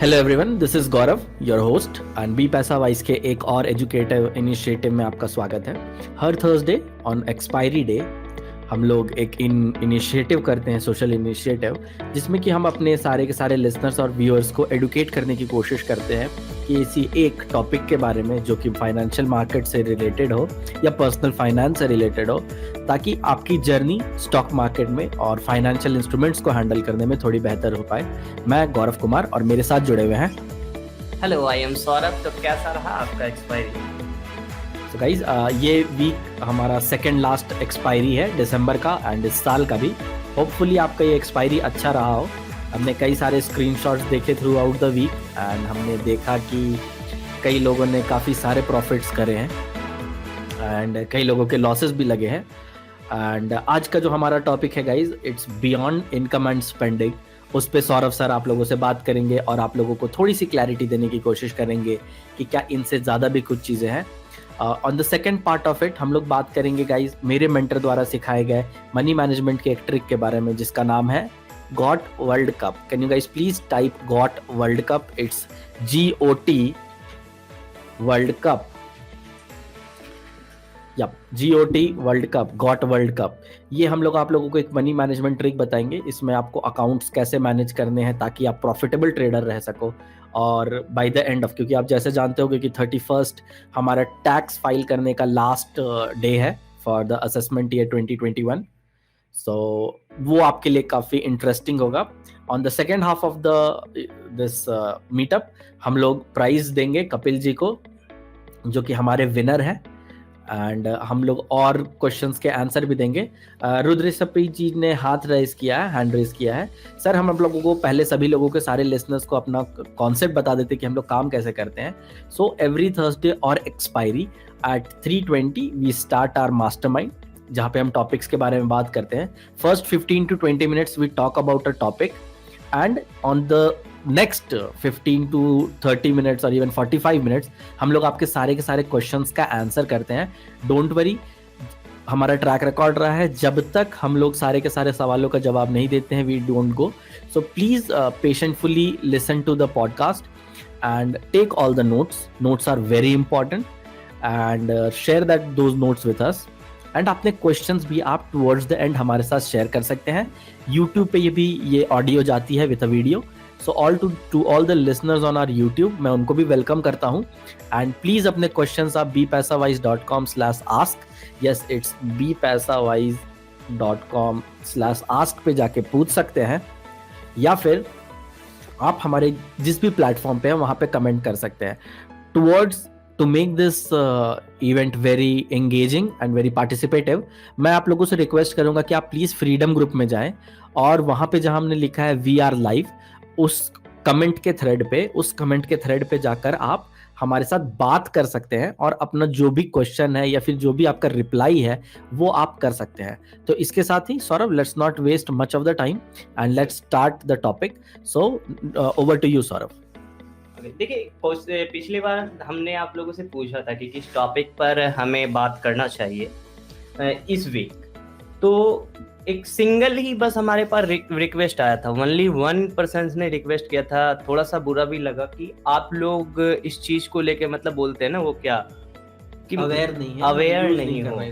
Hello everyone, this is Gaurav, your host and be paisa wise के एक और एजुकेटिव इनिशिएटिव में आपका स्वागत है। हर थर्सडे ऑन एक्सपायरी डे हम लोग एक इनिशिएटिव करते हैं, सोशल इनिशिएटिव, जिसमें कि हम अपने सारे के सारे लिसनर्स और व्यूअर्स को एडुकेट करने की कोशिश करते हैं कि इसी एक टॉपिक के बारे में जो कि फाइनेंशियल मार्केट से रिलेटेड हो या पर्सनल फाइनेंस से रिलेटेड हो, ताकि आपकी जर्नी स्टॉक मार्केट में और फाइनेंशियल इंस्ट्रूमेंट्स को हैंडल करने में थोड़ी बेहतर हो पाए। मैं गौरव कुमार और मेरे साथ जुड़े हुए हैं हेलो, आई एम सौरभ। तो कैसा रहा आपका एक्सपायरी? तो गाइज, ये वीक हमारा सेकेंड लास्ट एक्सपायरी है दिसंबर का एंड इस साल का भी। होपफुली आपका ये एक्सपायरी अच्छा रहा हो। हमने कई सारे स्क्रीनशॉट्स देखे throughout the week and हमने देखा कि कई लोगों ने काफ़ी सारे प्रॉफिट्स करे हैं एंड कई लोगों के लॉसेस भी लगे हैं। एंड आज का जो हमारा टॉपिक है guys, it's beyond income and spending. उस पे सौरभ सर आप लोगों से बात करेंगे और आप लोगों को थोड़ी सी क्लैरिटी देने की कोशिश करेंगे कि क्या इनसे ज़्यादा भी कुछ चीज़ें हैं। On the second part of it हम लोग बात करेंगे गाइज मेरे मेंटर द्वारा सिखाए गए मनी मैनेजमेंट के एक ट्रिक के बारे में, जिसका नाम है got world cup. Can you guys please type got world cup? It's GOT world cup, या GOT world cup, got world cup. ये हम लोग आप लोगों को एक मनी मैनेजमेंट ट्रिक बताएंगे। इसमें आपको अकाउंट्स कैसे मैनेज करने हैं ताकि आप प्रॉफिटेबल ट्रेडर रह सको। और बाय द एंड ऑफ, क्योंकि आप जैसे जानते होगे कि 31st हमारा टैक्स फाइल करने का लास्ट डे है फॉर द असेसमेंट ईयर 2021। सो वो आपके लिए काफ़ी इंटरेस्टिंग होगा। On the second half of the this meetup हम लोग प्राइज देंगे कपिल जी को, जो कि हमारे विनर हैं, एंड हम लोग और क्वेश्चंस के आंसर भी देंगे। रुद्र जी ने हाथ रेज किया है, हैंड रेज किया है। सर, हम लोगों को पहले सभी लोगों के सारे लिसनर्स को अपना कॉन्सेप्ट बता देते कि हम लोग काम कैसे करते हैं। सो एवरी थर्सडे और expiry at 3:20 we start our mastermind, जहाँ पे हम टॉपिक्स के बारे में बात करते हैं। First 15 to 20 minutes we talk about a topic and on the next 15 to 30 minutes और इवन 45 मिनट्स हम लोग आपके सारे के सारे क्वेश्चंस का आंसर करते हैं। डोंट वरी, हमारा ट्रैक रिकॉर्ड रहा है, जब तक हम लोग सारे के सारे सवालों का जवाब नहीं देते हैं we don't go. So please patiently listen to the podcast and take all the notes are very important and share that those notes with us. And अपने क्वेश्चंस भी आप टुवर्ड्स द एंड हमारे साथ शेयर कर सकते हैं। YouTube पे ये ऑडियो जाती है with a video. So to all the listeners on our YouTube, मैं उनको भी वेलकम करता हूँ। एंड प्लीज अपने क्वेश्चंस आप bpaisawise.com/ask, यस इट्स bpaisawise.com/ask पे जाके पूछ सकते हैं, या फिर आप हमारे जिस भी प्लेटफॉर्म पे हैं वहाँ पे कमेंट कर सकते हैं। To make this event very engaging and very participative, मैं आप लोगों से रिक्वेस्ट करूंगा कि आप प्लीज फ्रीडम ग्रुप में जाएं और वहां पे जहां हमने लिखा है वी आर लाइव, उस कमेंट के थ्रेड पे जाकर आप हमारे साथ बात कर सकते हैं और अपना जो भी क्वेश्चन है या फिर जो भी आपका रिप्लाई है वो आप कर सकते हैं। तो इसके साथ ही Saurabh, let's not waste much of the time and let's start the topic. So over to you Saurabh. देखिए, पिछली बार हमने आप लोगों से पूछा था कि किस टॉपिक पर हमें बात करना चाहिए इस वीक। तो एक सिंगल ही बस हमारे पास रिक्वेस्ट आया था, ओनली 1% ने रिक्वेस्ट किया था। थोड़ा सा बुरा भी लगा कि आप लोग इस चीज को लेके मतलब बोलते हैं ना वो क्या कि अवेयर नहीं हो।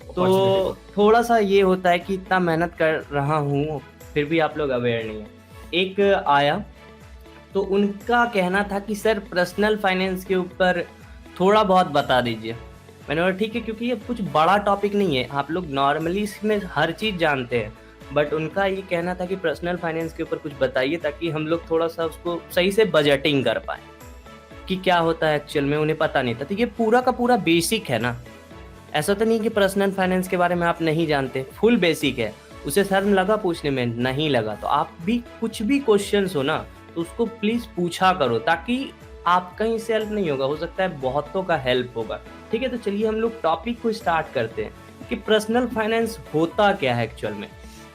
तो थोड़ा सा ये होता है कि इतना मेहनत कर रहा हूँ फिर भी आप लोग अवेयर नहीं है। एक आया तो उनका कहना था कि सर पर्सनल फाइनेंस के ऊपर थोड़ा बहुत बता दीजिए। मैंने बोला ठीक है, क्योंकि ये कुछ बड़ा टॉपिक नहीं है, आप लोग नॉर्मली इसमें हर चीज़ जानते हैं, बट उनका ये कहना था कि पर्सनल फाइनेंस के ऊपर कुछ बताइए ताकि हम लोग थोड़ा सा उसको सही से बजटिंग कर पाए कि क्या होता है एक्चुअल में, उन्हें पता नहीं था। तो ये पूरा का पूरा बेसिक है ना, ऐसा तो नहीं कि पर्सनल फाइनेंस के बारे में आप नहीं जानते, फुल बेसिक है। उसे शर्म लगा पूछने में? नहीं लगा। तो आप भी कुछ भी क्वेश्चन हो ना तो उसको प्लीज पूछा करो, ताकि आपका ही से हेल्प नहीं होगा, हो सकता है बहुतों का हेल्प होगा। ठीक है, तो चलिए हम लोग टॉपिक को स्टार्ट करते हैं कि पर्सनल फाइनेंस होता क्या है एक्चुअल में।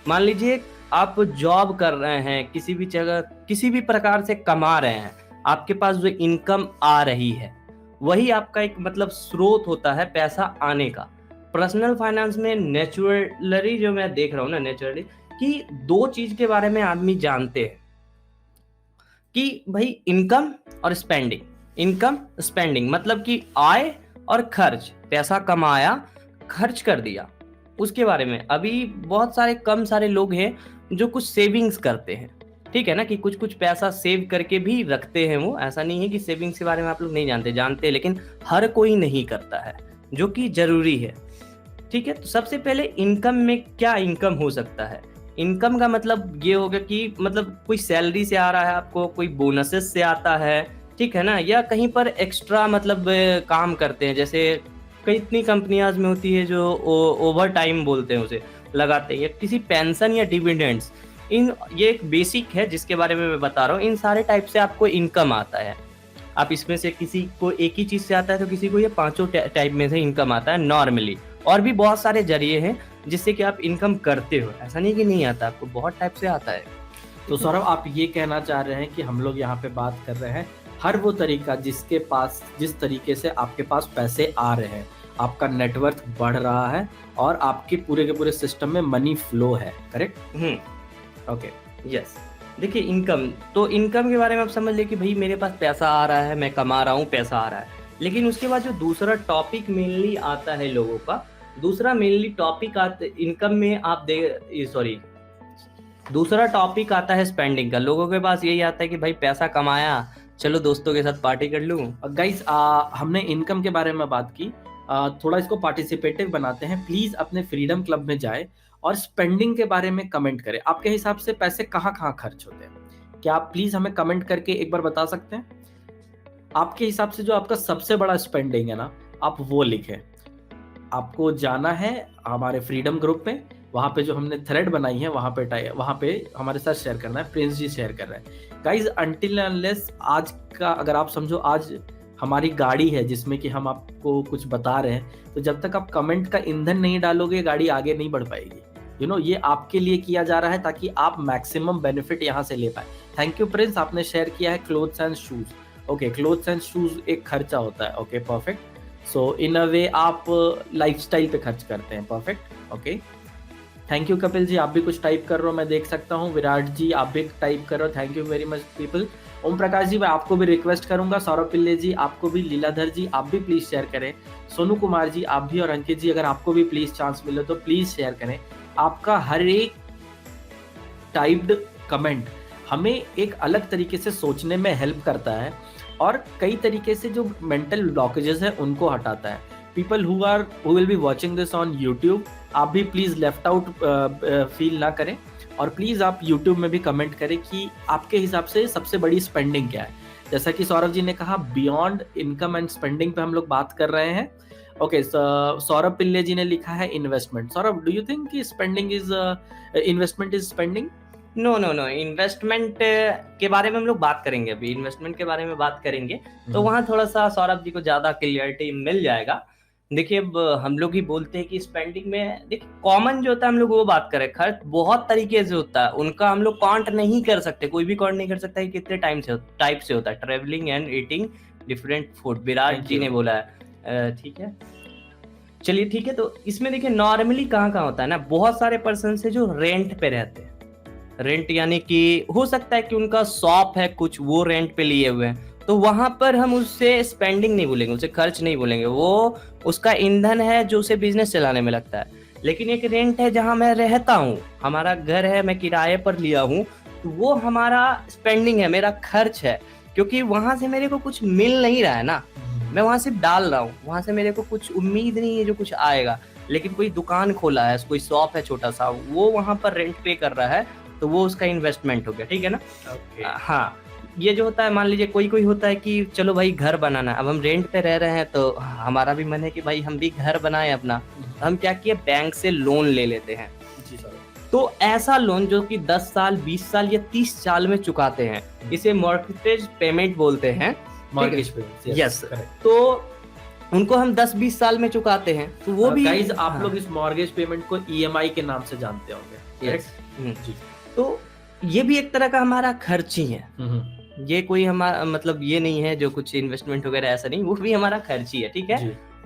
मान लीजिए आप जॉब कर रहे हैं, किसी भी जगह किसी भी प्रकार से कमा रहे हैं, आपके पास जो इनकम आ रही है वही आपका एक मतलब स्रोत होता है पैसा आने का। पर्सनल फाइनेंस में नेचुरली जो मैं देख रहा हूँ ना, नेचुरली कि दो चीज के बारे में आदमी जानते हैं। कि भाई इनकम और स्पेंडिंग, इनकम स्पेंडिंग मतलब कि आय और खर्च, पैसा कमाया खर्च कर दिया, उसके बारे में। अभी बहुत सारे कम सारे लोग हैं जो कुछ सेविंग्स करते हैं, ठीक है ना, कि कुछ कुछ पैसा सेव करके भी रखते हैं। वो ऐसा नहीं है कि सेविंग्स के बारे में आप लोग नहीं जानते, जानते हैं, लेकिन हर कोई नहीं करता है, जो कि जरूरी है, ठीक है। तो सबसे पहले इनकम में क्या इनकम हो सकता है? इनकम का मतलब ये होगा कि मतलब कोई सैलरी से आ रहा है आपको, कोई बोनसेस से आता है, ठीक है ना, या कहीं पर एक्स्ट्रा मतलब काम करते हैं, जैसे कई इतनी कंपनियां में होती है जो ओवर टाइम बोलते हैं उसे, लगाते हैं, या किसी पेंशन या डिविडेंड्स। ये एक बेसिक है जिसके बारे में मैं बता रहा हूँ। इन सारे टाइप से आपको इनकम आता है। आप इसमें से किसी को एक ही चीज से आता है तो किसी को ये पांचों टाइप में से इनकम आता है नॉर्मली। और भी बहुत सारे जरिए हैं जिससे कि आप इनकम करते हो, ऐसा नहीं कि नहीं आता, आपको बहुत टाइप से आता है। तो सौरभ, आप ये कहना चाह रहे हैं कि हम लोग यहाँ पे बात कर रहे हैं हर वो तरीका जिसके पास, जिस तरीके से आपके पास पैसे आ रहे हैं, आपका नेटवर्थ बढ़ रहा है और आपके पूरे के पूरे सिस्टम में मनी फ्लो है, करेक्ट? Okay, yes. देखिए इनकम, तो इनकम के बारे में आप समझ ले कि भाई मेरे पास पैसा आ रहा है, मैं कमा रहा हूँ, पैसा आ रहा है। लेकिन उसके बाद जो दूसरा टॉपिक मेनली आता है लोगों का, दूसरा मेनली टॉपिक आता इनकम में, आप सॉरी, दूसरा टॉपिक आता है स्पेंडिंग का। लोगों के पास यही आता है कि भाई पैसा कमाया, चलो दोस्तों के साथ पार्टी कर लूं। गाइस, हमने इनकम के बारे में बात की, थोड़ा इसको पार्टिसिपेटिव बनाते हैं। प्लीज अपने फ्रीडम क्लब में जाए और स्पेंडिंग के बारे में कमेंट करें। आपके हिसाब से पैसे कहाँ कहाँ खर्च होते हैं? क्या आप प्लीज हमें कमेंट करके एक बार बता सकते हैं? आपके हिसाब से जो आपका सबसे बड़ा स्पेंडिंग है ना, आप वो लिखें। आपको जाना है हमारे फ्रीडम ग्रुप पे, वहाँ पे जो हमने थ्रेड बनाई है वहाँ पे हमारे साथ शेयर करना है। प्रिंस जी शेयर कर रहे हैं। गाइज, अनटिल अनलेस आज का, अगर आप समझो आज हमारी गाड़ी है जिसमें कि हम आपको कुछ बता रहे हैं, तो जब तक आप कमेंट का ईंधन नहीं डालोगे गाड़ी आगे नहीं बढ़ पाएगी। ये आपके लिए किया जा रहा है ताकि आप मैक्सिमम बेनिफिट यहाँ से ले पाए। थैंक यू प्रिंस, आपने शेयर किया है clothes and shoes. Okay, clothes and shoes एक खर्चा होता है। Okay, perfect. सो इन अ वे आप लाइफस्टाइल पे खर्च करते हैं। Perfect, okay. Thank you Kapil ji, आप भी कुछ टाइप कर रहे हो, मैं देख सकता हूँ। विराट जी, आप भी टाइप कर रहे हो, thank you very much people. Om Prakash ji, मैं आपको भी रिक्वेस्ट करूंगा। सौरभ पिल्ले जी, आपको भी। लीलाधर जी, आप भी प्लीज शेयर करें। सोनू कुमार जी, आप भी। और अंकित जी, अगर आपको भी प्लीज चांस मिले तो प्लीज शेयर करें। आपका हर एक टाइप्ड कमेंट हमें एक अलग तरीके से सोचने में हेल्प करता है और कई तरीके से जो मेंटल ब्लॉकेजेस है उनको हटाता है। People who will be watching this on YouTube, आप भी प्लीज लेफ्ट आउट फील ना करें और प्लीज आप यूट्यूब में भी कमेंट करें कि आपके हिसाब से सबसे बड़ी स्पेंडिंग क्या है। जैसा कि सौरभ जी ने कहा, बियॉन्ड इनकम एंड स्पेंडिंग पे हम लोग बात कर रहे हैं। ओके, सौरभ पिल्ले जी ने लिखा है investment. Saurabh, do you think कि spending is investment is spending? No, investment के बारे में हम लोग बात करेंगे, अभी इन्वेस्टमेंट के बारे में बात करेंगे, तो वहाँ थोड़ा सा सौरभ जी को ज्यादा क्लियरिटी मिल जाएगा। देखिए, अब हम लोग ही बोलते हैं कि स्पेंडिंग में, देखिए कॉमन जो होता है हम लोग वो बात करें, खर्च बहुत तरीके से होता है, उनका हम लोग काउंट नहीं कर सकते, कोई भी काउंट नहीं कर सकता कि कितने टाइप से होता है। Travelling and eating different food, Virat ji ने बोला है, ठीक है। चलिए ठीक है, तो इसमें देखिए नॉर्मली कहाँ होता है ना, बहुत सारे पर्सन से जो रेंट पे रहते हैं, रेंट यानी कि हो सकता है कि उनका शॉप है कुछ, वो रेंट पे लिए हुए हैं, तो वहां पर हम उससे स्पेंडिंग नहीं बोलेंगे, उसे खर्च नहीं बोलेंगे, वो उसका ईंधन है जो उसे बिजनेस चलाने में लगता है। लेकिन एक रेंट है जहां मैं रहता हूँ, हमारा घर है, मैं किराए पर लिया हूँ, तो वो हमारा स्पेंडिंग है, मेरा खर्च है, क्योंकि वहां से मेरे को कुछ मिल नहीं रहा है ना, मैं वहां से डाल रहा हूँ, वहां से मेरे को कुछ उम्मीद नहीं है जो कुछ आएगा। लेकिन कोई दुकान खोला है, कोई शॉप है छोटा सा, वो वहां पर रेंट पे कर रहा है, तो वो उसका इन्वेस्टमेंट हो गया, ठीक है ना। हाँ, ये जो होता है, मान लीजिए कोई होता है कि चलो भाई घर बनाना, अब हम रेंट पे रह रहे हैं तो हमारा भी मन है कि भाई हम भी घर बनाएं अपना, हम क्या किए, बैंक से लोन ले लेते हैं। जी सर। तो ऐसा लोन जो कि 10 साल 20 साल या 30 साल में चुकाते हैं, इसे मॉर्गेज पेमेंट बोलते हैं। Mortgage payment, yes. तो उनको हम 10-20 साल में चुकाते हैं, तो वो भी गाइस, आप लोग इस मॉर्गेज पेमेंट को EMI के नाम से जानते होंगे। जी। तो ये भी एक तरह का हमारा खर्च ही है, ये कोई हमारा मतलब ये नहीं है जो कुछ इन्वेस्टमेंट वगैरह, ऐसा नहीं, वो भी हमारा खर्च ही है, ठीक है।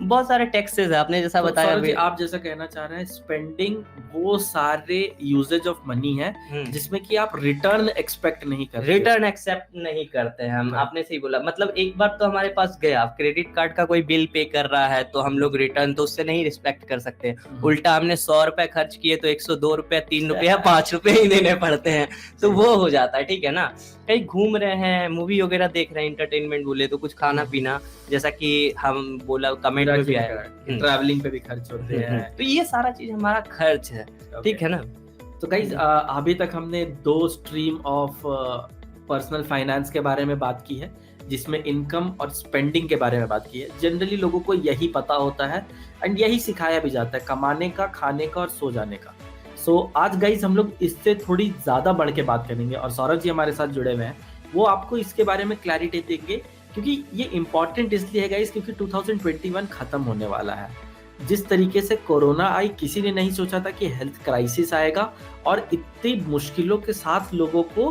बहुत सारे टैक्सेस है, आपने जैसा तो बताया सौरभ जी, अभी। आप जैसा कहना चाह रहे हैं स्पेंडिंग वो सारे यूजेज ऑफ मनी है जिसमें कि आप रिटर्न एक्सपेक्ट नहीं करते, रिटर्न एक्सेप्ट नहीं करते हैं हम। Correct. आपने सही बोला, मतलब एक बार तो हमारे पास गया, क्रेडिट कार्ड का कोई बिल पे कर रहा है तो हम लोग रिटर्न तो उससे नहीं रिस्पेक्ट कर सकते। उल्टा हमने 100 रुपए खर्च किए तो 102 रुपए, 3 रुपए या 5 रुपए ही देने पड़ते हैं, तो वो हो जाता है। ठीक है ना, कहीं घूम रहे हैं, मूवी वगैरह देख रहे हैं, इंटरटेनमेंट बोले तो कुछ खाना पीना, जैसा कि हम बोला कमेंट में भी आया, ट्रैवलिंग पे भी खर्च होते हैं, तो ये सारा चीज हमारा खर्च है। ठीक है ना। तो गाइस अभी तक हमने 2 स्ट्रीम ऑफ पर्सनल फाइनेंस के बारे में बात की है, जिसमें इनकम और स्पेंडिंग के बारे में बात की है। जनरली लोगों को यही पता होता है एंड यही सिखाया भी जाता है, कमाने का, खाने का और सो जाने का। सो आज गाइस हम लोग इससे थोड़ी ज़्यादा बढ़ के बात करेंगे और सौरभ जी हमारे साथ जुड़े हुए हैं, वो आपको इसके बारे में क्लैरिटी देंगे, क्योंकि ये इम्पॉर्टेंट इसलिए है गाइस क्योंकि 2021 खत्म होने वाला है। जिस तरीके से कोरोना आई, किसी ने नहीं सोचा था कि हेल्थ क्राइसिस आएगा और इतनी मुश्किलों के साथ लोगों को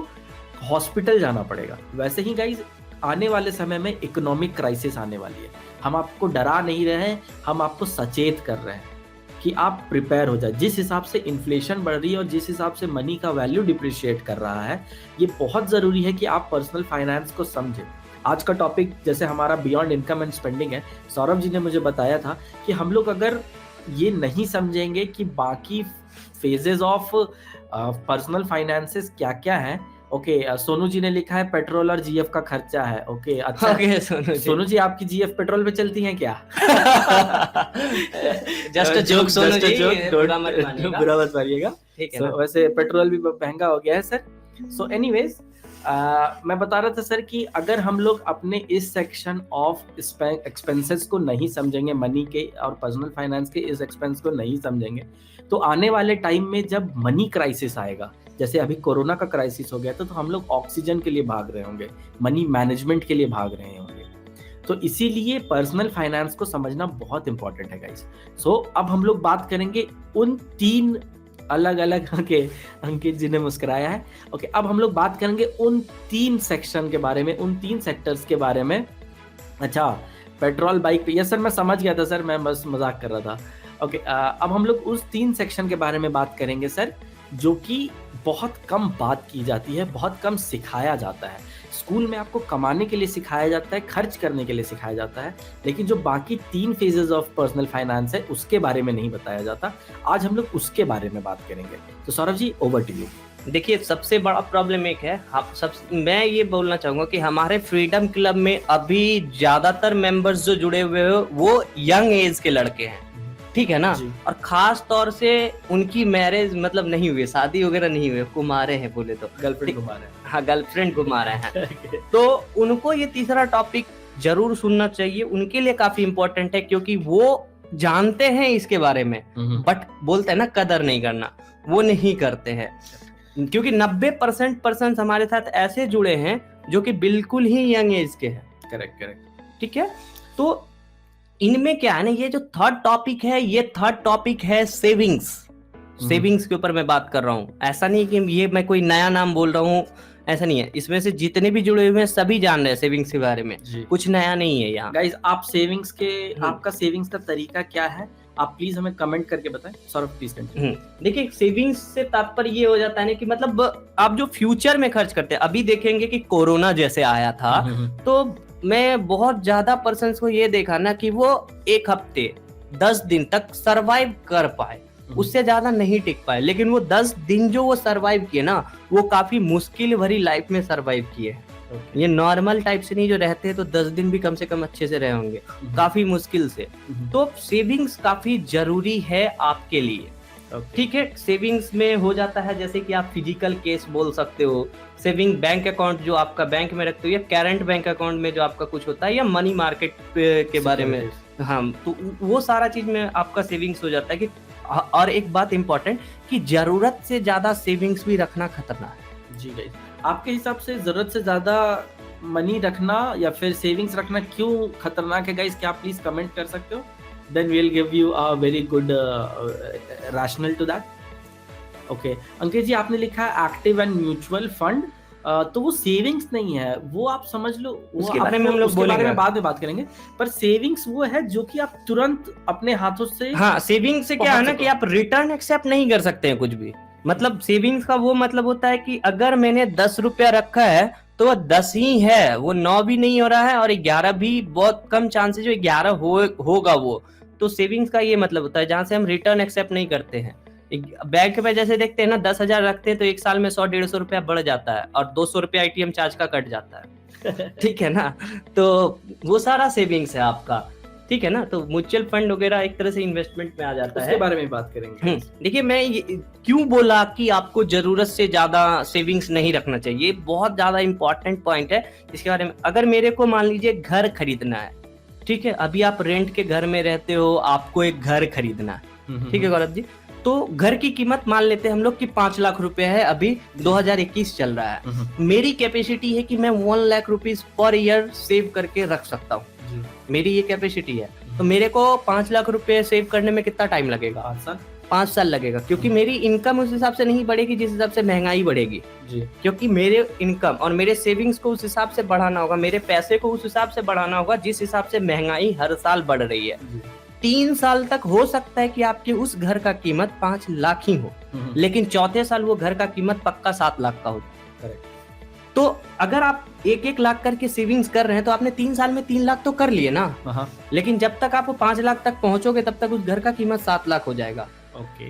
हॉस्पिटल जाना पड़ेगा। वैसे ही गाइस आने वाले समय में इकोनॉमिक क्राइसिस आने वाली है। हम आपको डरा नहीं रहे हैं, हम आपको सचेत कर रहे हैं कि आप प्रिपेयर हो जाए। जिस हिसाब से इन्फ्लेशन बढ़ रही है और जिस हिसाब से मनी का वैल्यू डिप्रिशिएट कर रहा है, ये बहुत ज़रूरी है कि आप पर्सनल फाइनेंस को समझें। आज का टॉपिक जैसे हमारा बियॉन्ड इनकम एंड स्पेंडिंग है, सौरभ जी ने मुझे बताया था कि हम लोग अगर ये नहीं समझेंगे कि बाकी फेजेस ऑफ पर्सनल फाइनेंसेस क्या क्या है। ओके, सोनू जी ने लिखा है पेट्रोल और जीएफ का खर्चा है। ओके, अच्छा सोनू जी आपकी जीएफ पेट्रोल पे चलती हैं क्या? Just a joke Sonu ji, बुरा मत मानिएगा। ठीक है। वैसे पेट्रोल भी महंगा हो गया है सर। सो एनीवेज, मैं बता रहा था सर कि अगर हम लोग अपने इस सेक्शन ऑफ एक्सपेंसेस को नहीं समझेंगे, मनी के और पर्सनल फाइनेंस के इस एक्सपेंस को नहीं समझेंगे, तो आने वाले टाइम में जब मनी क्राइसिस आएगा, जैसे अभी कोरोना का क्राइसिस हो गया था, तो हम लोग ऑक्सीजन के लिए भाग रहे होंगे, मनी मैनेजमेंट के लिए भाग रहे होंगे। तो इसीलिए पर्सनल फाइनेंस को समझना बहुत इंपॉर्टेंट है गाइस। सो अब हम लोग बात करेंगे उन 3 अलग अलग अंकित जी ने मुस्कुराया है। ओके, अब हम लोग बात करेंगे उन 3 सेक्शन के बारे में, उन 3 सेक्टर्स के बारे में। अच्छा, पेट्रोल बाइक पे, यस सर मैं समझ गया था सर, मैं बस मजाक कर रहा था। ओके, अब हम लोग उस 3 सेक्शन के बारे में बात करेंगे सर, जो कि बहुत कम बात की जाती है, बहुत कम सिखाया जाता है। स्कूल में आपको कमाने के लिए सिखाया जाता है, खर्च करने के लिए सिखाया जाता है, लेकिन जो बाकी 3 फेजेस ऑफ पर्सनल फाइनेंस है उसके बारे में नहीं बताया जाता। आज हम लोग उसके बारे में बात करेंगे। तो Saurabh ji, over to you. देखिए, सबसे बड़ा प्रॉब्लम एक है, मैं ये बोलना चाहूंगा कि हमारे फ्रीडम क्लब में अभी ज्यादातर मेंबर्स जो जुड़े हुए हो वो यंग एज के लड़के हैं। ठीक है ना, और खास तौर से उनकी मैरिज मतलब नहीं हुई, शादी वगैरह नहीं हुई, कुमारे हैं बोले तो, गर्लफ्रेंड कुमार है। हाँ, गर्लफ्रेंड कुमार हैं। तो उनको ये तीसरा टॉपिक जरूर सुनना चाहिए, उनके लिए काफी इंपॉर्टेंट है, क्योंकि वो जानते हैं इसके बारे में, बट बोलते हैं ना कदर नहीं करना, वो नहीं करते हैं। क्योंकि 90% हमारे साथ ऐसे जुड़े हैं जो कि बिल्कुल ही यंग एज के हैं। करेक्ट। ठीक है, तो इनमें क्या है ना, ये जो थर्ड टॉपिक है, ये थर्ड टॉपिक है सेविंग्स के ऊपर मैं बात कर रहा हूँ। ऐसा नहीं कि ये मैं कोई नया नाम बोल रहा हूँ, ऐसा नहीं है। इसमें से जितने भी जुड़े हुए हैं सभी जान रहे हैं सेविंग्स के बारे में, कुछ नया नहीं है यहाँ। गाइस, आप सेविंग्स के आपका सेविंग्स का तरीका क्या है, आप प्लीज हमें कमेंट करके बताएं। Saurabh please continue. देखिए, सेविंग्स से तात्पर्य ये हो जाता है ना कि मतलब आप जो फ्यूचर में खर्च करते हैं। अभी देखेंगे कि कोरोना जैसे आया था, तो मैं बहुत ज्यादा पर्सन्स को ये देखा ना कि वो 1 हफ्ते 10 दिन तक सरवाइव कर पाए, उससे ज्यादा नहीं टिक पाए। लेकिन वो 10 दिन जो वो सरवाइव किए ना, वो काफी मुश्किल भरी लाइफ में सरवाइव किए। ये नॉर्मल टाइप से नहीं, जो रहते हैं तो 10 दिन भी कम से कम अच्छे से रहे होंगे, काफी मुश्किल से। तो सेविंग्स काफी जरूरी है आपके लिए। ठीक है, सेविंग्स में हो जाता है जैसे कि आप फिजिकल केस बोल सकते हो, सेविंग बैंक अकाउंट जो आपका बैंक में रखते हो, या करंट बैंक अकाउंट में जो आपका कुछ होता है, या मनी मार्केट के बारे में। हाँ, तो वो सारा चीज में आपका सेविंग्स हो जाता है कि। और एक बात इंपॉर्टेंट कि जरूरत से ज्यादा सेविंग्स भी रखना खतरनाक है। जी गाइस, आपके हिसाब से जरूरत से ज्यादा मनी रखना या फिर सेविंग्स रखना क्यों खतरनाक है गाइस? क्या आप प्लीज कमेंट कर सकते हो? Then we'll give you a very good rationale to that. Okay, अंकित जी आपने लिखा है एक्टिव एंड म्यूचुअल फंड तो वो सेविंग्स नहीं है, वो आप समझ लो, वो उसके बारे में हम लोग उसके बारे बोलेंगे में बाद में बात करेंगे। पर सेविंग्स वो है जो कि आप तुरंत अपने हाथों से, हाँ, सेविंग से क्या है ना कि आप रिटर्न एक्सेप्ट नहीं कर सकते हैं कुछ भी। मतलब सेविंग्स का वो मतलब होता है कि अगर मैंने 10 रुपया रखा है तो वो 10 ही है, वो 9 भी नहीं हो रहा है और 11 भी बहुत कम चांसेस जो 11 होगा वो। तो सेविंग्स का ये मतलब होता है जहां से हम रिटर्न एक्सेप्ट नहीं करते हैं। बैंक में जैसे देखते हैं ना, 10,000 रखते हैं तो एक साल में 100-150 रुपया बढ़ जाता है और 200 रुपया ATM चार्ज का कट जाता है। ठीक है ना, तो वो सारा सेविंग्स है आपका। ठीक है ना, तो म्यूचुअल फंड वगैरह एक तरह से इन्वेस्टमेंट में आ जाता है। उसके बारे में बात करेंगे। देखिए, मैं क्यों बोला कि आपको जरूरत से ज्यादा सेविंग्स नहीं रखना चाहिए, बहुत ज्यादा इंपॉर्टेंट पॉइंट है इसके बारे में। अगर मेरे को मान लीजिए घर खरीदना है, ठीक है, अभी आप रेंट के घर में रहते हो, आपको एक घर खरीदना है, ठीक है गौरव जी, तो घर की कीमत मान लेते हैं हम लोग कि 5 लाख रुपए है, अभी 2021 चल रहा है। मेरी कैपेसिटी है कि मैं 1 lakh rupees per year save करके रख सकता हूँ, मेरी ये कैपेसिटी है। तो मेरे को 5 लाख रुपए सेव करने में कितना टाइम लगेगा? 5 साल लगेगा, क्योंकि मेरी इनकम उस हिसाब से नहीं बढ़ेगी जिस हिसाब से महंगाई बढ़ेगी जी। क्योंकि मेरे इनकम और मेरे सेविंग्स को उस हिसाब से बढ़ाना होगा, मेरे पैसे को उस हिसाब से बढ़ाना होगा जिस हिसाब से महंगाई हर साल बढ़ रही है। 3 साल तक हो सकता है कि आपके उस घर का कीमत 5 लाख ही हो, लेकिन चौथे साल वो घर का कीमत पक्का 7 लाख का हो। तो अगर आप 1-1 लाख करके सेविंग्स कर रहे हैं तो आपने 3 साल में 3 लाख तो कर लिए ना, लेकिन जब तक आप 5 लाख तक पहुंचोगे तब तक उस घर का कीमत 7 लाख हो जाएगा। ओके,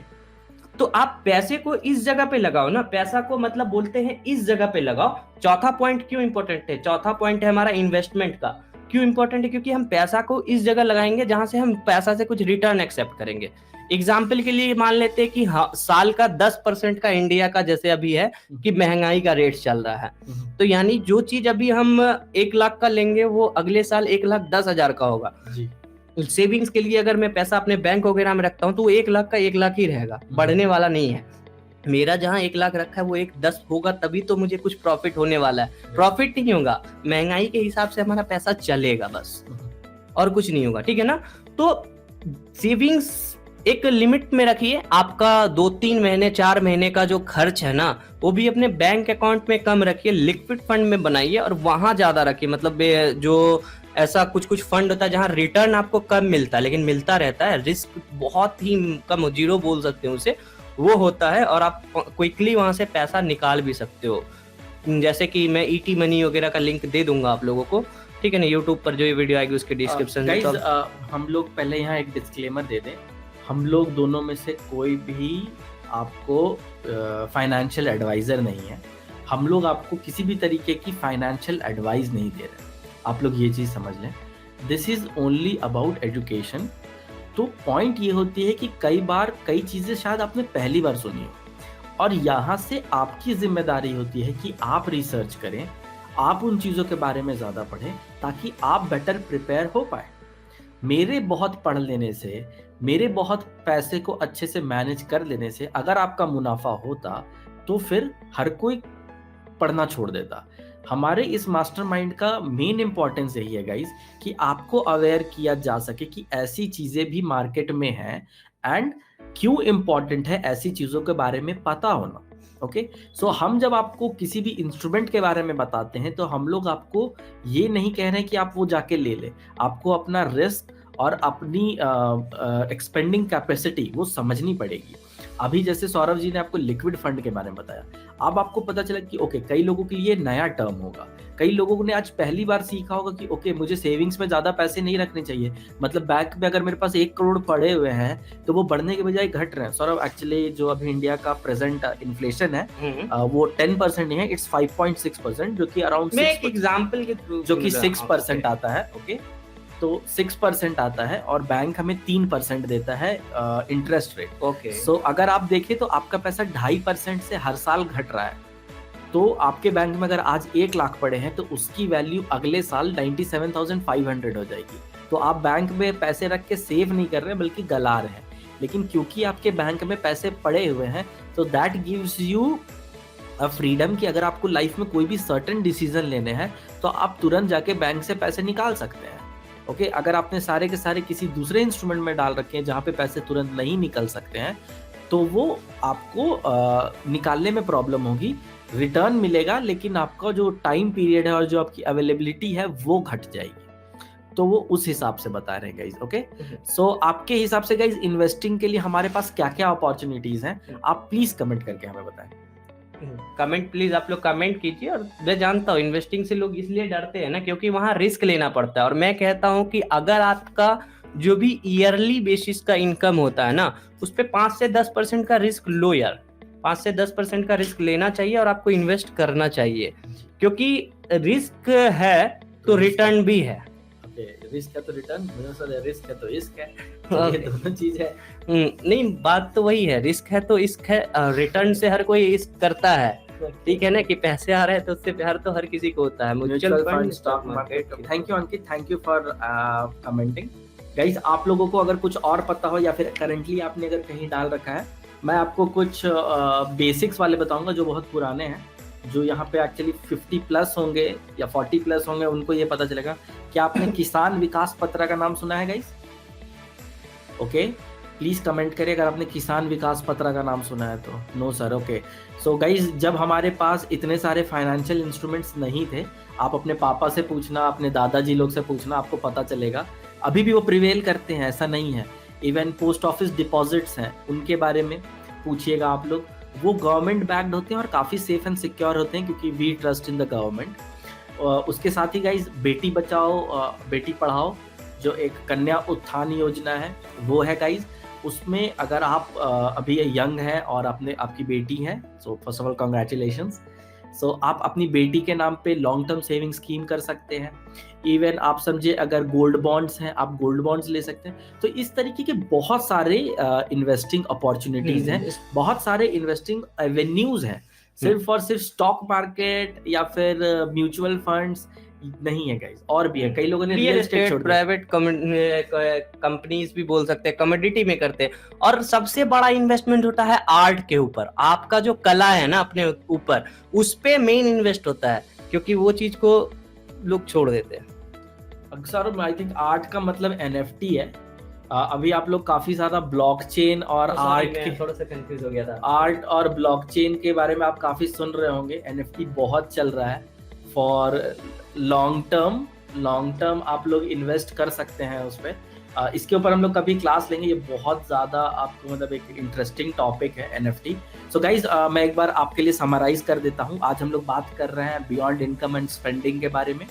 तो आप पैसे को इस जगह पे लगाओ ना, पैसा को मतलब बोलते हैं इस जगह पे लगाओ। चौथा पॉइंट क्यों इंपॉर्टेंट है? चौथा पॉइंट है हमारा इन्वेस्टमेंट का। क्यों इंपॉर्टेंट है? क्योंकि हम पैसा को इस जगह लगाएंगे जहां से हम पैसा से कुछ रिटर्न एक्सेप्ट करेंगे। एग्जाम्पल के लिए मान लेते हैं कि साल का 10% का इंडिया का जैसे अभी है कि महंगाई का रेट चल रहा है, तो यानी जो चीज अभी हम 1 लाख का लेंगे वो अगले साल 1,10,000 का होगा जी। सेविंग्स के लिए अगर मैं पैसा अपने बैंक वगैरह में रखता हूँ तो 1 लाख का 1 लाख ही रहेगा, बढ़ने वाला नहीं है। मेरा जहां 1 लाख रखा है वो 1,10 होगा, तभी तो मुझे कुछ प्रॉफिट होने वाला है। प्रॉफिट नहीं होगा, महंगाई के हिसाब से हमारा पैसा चलेगा बस, और कुछ नहीं होगा। ठीक है ना, तो सेविंग्स एक लिमिट में रखिए। आपका 2-3 महीने 4 महीने का जो खर्च है ना, वो भी अपने बैंक अकाउंट में कम रखिए, लिक्विड फंड में बनाइए और वहां ज्यादा रखिए। मतलब जो ऐसा कुछ फंड होता है जहां रिटर्न आपको कम मिलता है लेकिन मिलता रहता है, रिस्क बहुत ही कम, 0 बोल सकते हो उसे, वो होता है और आप क्विकली वहां से पैसा निकाल भी सकते हो। जैसे कि मैं ET मनी वगैरह का लिंक दे दूंगा आप लोगों को, ठीक है ना, यूट्यूब पर जो ये वीडियो आएगी उसके डिस्क्रिप्शन में। हम लोग पहले यहाँ एक डिस्क्लेमर दे दें, हम लोग दोनों में से कोई भी आपको फाइनेंशियल एडवाइजर नहीं है। हम लोग आपको किसी भी तरीके की फाइनेंशियल एडवाइस नहीं दे रहे, आप लोग ये चीज़ समझ लें। This is only about education. तो पॉइंट ये होती है कि कई बार कई चीज़ें शायद आपने पहली बार सुनी हो और यहाँ से आपकी जिम्मेदारी होती है कि आप रिसर्च करें, आप उन चीज़ों के बारे में ज़्यादा पढ़ें ताकि आप बेटर प्रिपेयर हो पाए। मेरे बहुत पढ़ लेने से, मेरे बहुत पैसे को अच्छे से मैनेज कर लेने से अगर आपका मुनाफा होता तो फिर हर कोई पढ़ना छोड़ देता। हमारे इस मास्टरमाइंड का मेन इंपॉर्टेंस यही है गाइस कि आपको अवेयर किया जा सके कि ऐसी चीजें भी मार्केट में हैं एंड क्यों इंपॉर्टेंट है ऐसी चीजों के बारे में पता होना। ओके, सो हम जब आपको किसी भी इंस्ट्रूमेंट के बारे में बताते हैं तो हम लोग आपको ये नहीं कह रहे हैं कि आप वो जाके ले ले, आपको अपना रिस्क और अपनी एक्सपेंडिंग कैपेसिटी वो समझनी पड़ेगी। अभी जैसे सौरभ जी ने आपको लिक्विड फंड के बारे में बताया, अब आपको पता चला कि ओके, कई लोगों के लिए नया टर्म होगा, कई लोगों ने आज पहली बार सीखा होगा कि ओके मुझे सेविंग्स में ज्यादा पैसे नहीं रखने चाहिए, मतलब बैंक में अगर मेरे पास 1 करोड़ पड़े हुए हैं तो वो बढ़ने के बजाय घट रहे हैं। सौरभ, एक्चुअली जो अभी इंडिया का प्रेजेंट इन्फ्लेशन है वो 10% नहीं है, इट्स 5.6%, जो कि अराउंड एग्जाम्पल के थ्रू जो कि 6% आता है। ओके, तो 6% आता है और बैंक हमें 3% देता है इंटरेस्ट रेट। ओके, सो अगर आप देखें तो आपका पैसा 2.5% से हर साल घट रहा है। तो आपके बैंक में अगर आज 1 लाख पड़े हैं तो उसकी वैल्यू अगले साल 97,500 हो जाएगी। तो आप बैंक में पैसे रख के सेव नहीं कर रहे बल्कि गला रहे हैं, लेकिन क्योंकि आपके बैंक में पैसे पड़े हुए हैं तो that gives you a freedom कि अगर आपको लाइफ में कोई भी सर्टेन डिसीजन लेने हैं तो आप तुरंत जाके बैंक से पैसे निकाल सकते हैं। ओके, अगर आपने सारे के सारे किसी दूसरे इंस्ट्रूमेंट में डाल रखे हैं जहाँ पे पैसे तुरंत नहीं निकल सकते हैं तो वो आपको निकालने में प्रॉब्लम होगी। रिटर्न मिलेगा, लेकिन आपका जो टाइम पीरियड है और जो आपकी अवेलेबिलिटी है वो घट जाएगी। तो वो उस हिसाब से बता रहे हैं गाइज। ओके, सो आपके हिसाब से गाइज इन्वेस्टिंग के लिए हमारे पास क्या क्या अपॉर्चुनिटीज हैं, आप प्लीज कमेंट करके हमें बताएं। कमेंट प्लीज आप लोग कमेंट कीजिए। और मैं जानता हूँ इन्वेस्टिंग से लोग इसलिए डरते हैं ना, क्योंकि वहाँ रिस्क लेना पड़ता है। और मैं कहता हूँ कि अगर आपका जो भी ईयरली बेसिस का इनकम होता है ना, उस पर 5 से 10% का रिस्क लो यार। 5 से 10% का रिस्क लेना चाहिए और आपको इन्वेस्ट करना चाहिए, क्योंकि रिस्क है तो रिटर्न भी है। रिस्क है तो रिटर्न, रिस्क है तो इश्क है, ये दोनों चीज है। नहीं, बात तो वही है, रिस्क है तो इश्क है। रिटर्न से हर कोई इश्क करता है, ठीक है ना, कि पैसे आ रहे हैं तो उससे प्यार तो हर किसी को होता है। Mutual fund, stock market. Thank you Ankit, thank you for commenting. Guys, आप लोगों को अगर कुछ और पता हो या फिर करंटली आपने अगर कहीं डाल रखा है, मैं आपको कुछ बेसिक्स वाले बताऊंगा जो बहुत पुराने हैं, जो यहाँ पे एक्चुअली 50 प्लस होंगे या 40 प्लस होंगे, उनको ये पता चलेगा। क्या आपने किसान विकास पत्र का नाम सुना है गाइस? ओके, प्लीज कमेंट करिए अगर आपने किसान विकास पत्र का नाम सुना है तो। No sir. Okay, so guys, जब हमारे पास इतने सारे फाइनेंशियल इंस्ट्रूमेंट्स नहीं थे, आप अपने पापा से पूछना, अपने दादाजी लोग से पूछना, आपको पता चलेगा। अभी भी वो प्रिवेल करते हैं, ऐसा नहीं है। इवन पोस्ट ऑफिस डिपॉजिट्स हैं, उनके बारे में पूछिएगा आप लोग। वो गवर्नमेंट बैक्ड होते हैं और काफ़ी सेफ एंड सिक्योर होते हैं, क्योंकि we trust in the government. उसके साथ ही गाइज, बेटी बचाओ बेटी पढ़ाओ जो एक कन्या उत्थान योजना है, वो है गाइज। उसमें अगर आप अभी यंग हैं और आपकी बेटी है, so first of all congratulations. So आप अपनी बेटी के नाम पे लॉन्ग टर्म सेविंग स्कीम कर सकते हैं। इवन आप समझे अगर गोल्ड बॉन्ड्स हैं, आप गोल्ड बॉन्ड्स ले सकते हैं। तो इस तरीके के बहुत सारे इन्वेस्टिंग अपॉर्चुनिटीज हैं, बहुत सारे इन्वेस्टिंग एवेन्यूज हैं। सिर्फ और सिर्फ स्टॉक मार्केट या फिर म्यूचुअल फंड्स नहीं है गाइस, और भी है। कई लोगों ने रियल एस्टेट छोड़ दिया, प्राइवेट कंपनीज भी बोल सकते हैं, कमोडिटी में करते हैं। और सबसे बड़ा इन्वेस्टमेंट होता है आर्ट के ऊपर। आपका जो कला है ना अपने ऊपर, उस पे मेन इन्वेस्ट होता है, क्योंकि वो चीज को लोग छोड़ देते हैं। अक्सर आई थिंक आर्ट का मतलब NFT है। अभी आप लोग काफी ज्यादा ब्लॉकचेन और आर्ट के, थोड़ा सा कंफ्यूज हो गया था। आर्ट और ब्लॉकचेन के बारे में आप काफी सुन रहे होंगे। NFT बहुत चल रहा है फॉर लॉन्ग टर्म आप लोग इन्वेस्ट कर सकते हैं उस पर। इसके ऊपर हम लोग कभी क्लास लेंगे, ये बहुत ज़्यादा आपको मतलब एक इंटरेस्टिंग टॉपिक है NFT। सो गाइज, मैं एक बार आपके लिए समराइज कर देता हूँ। आज हम लोग बात कर रहे हैं बियॉन्ड इनकम एंड स्पेंडिंग के बारे में।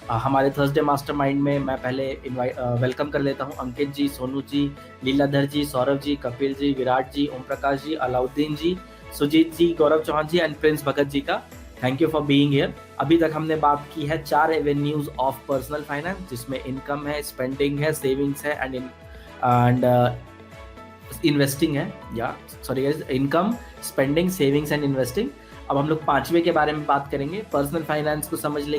हमारे थर्सडे मास्टरमाइंड में मैं पहले वेलकम कर लेता हूँ अंकित जी, सोनू जी, लीलाधर जी, सौरभ जी, कपिल जी, विराट जी, ओम प्रकाश जी, अलाउद्दीन जी, सुजीत जी, गौरव चौहान जी एंड प्रिंस भगत जी का thank you for being here. अभी तक हमने बात की है 4 एवेन्यूज ऑफ पर्सनल फाइनेंस, जिसमें इनकम है, स्पेंडिंग है, सेविंग्स है एंड इन्वेस्टिंग है। या sorry guys, income, spending, savings and investing. अब हम लोग 5वें के बारे में बात करेंगे। पर्सनल फाइनेंस को समझने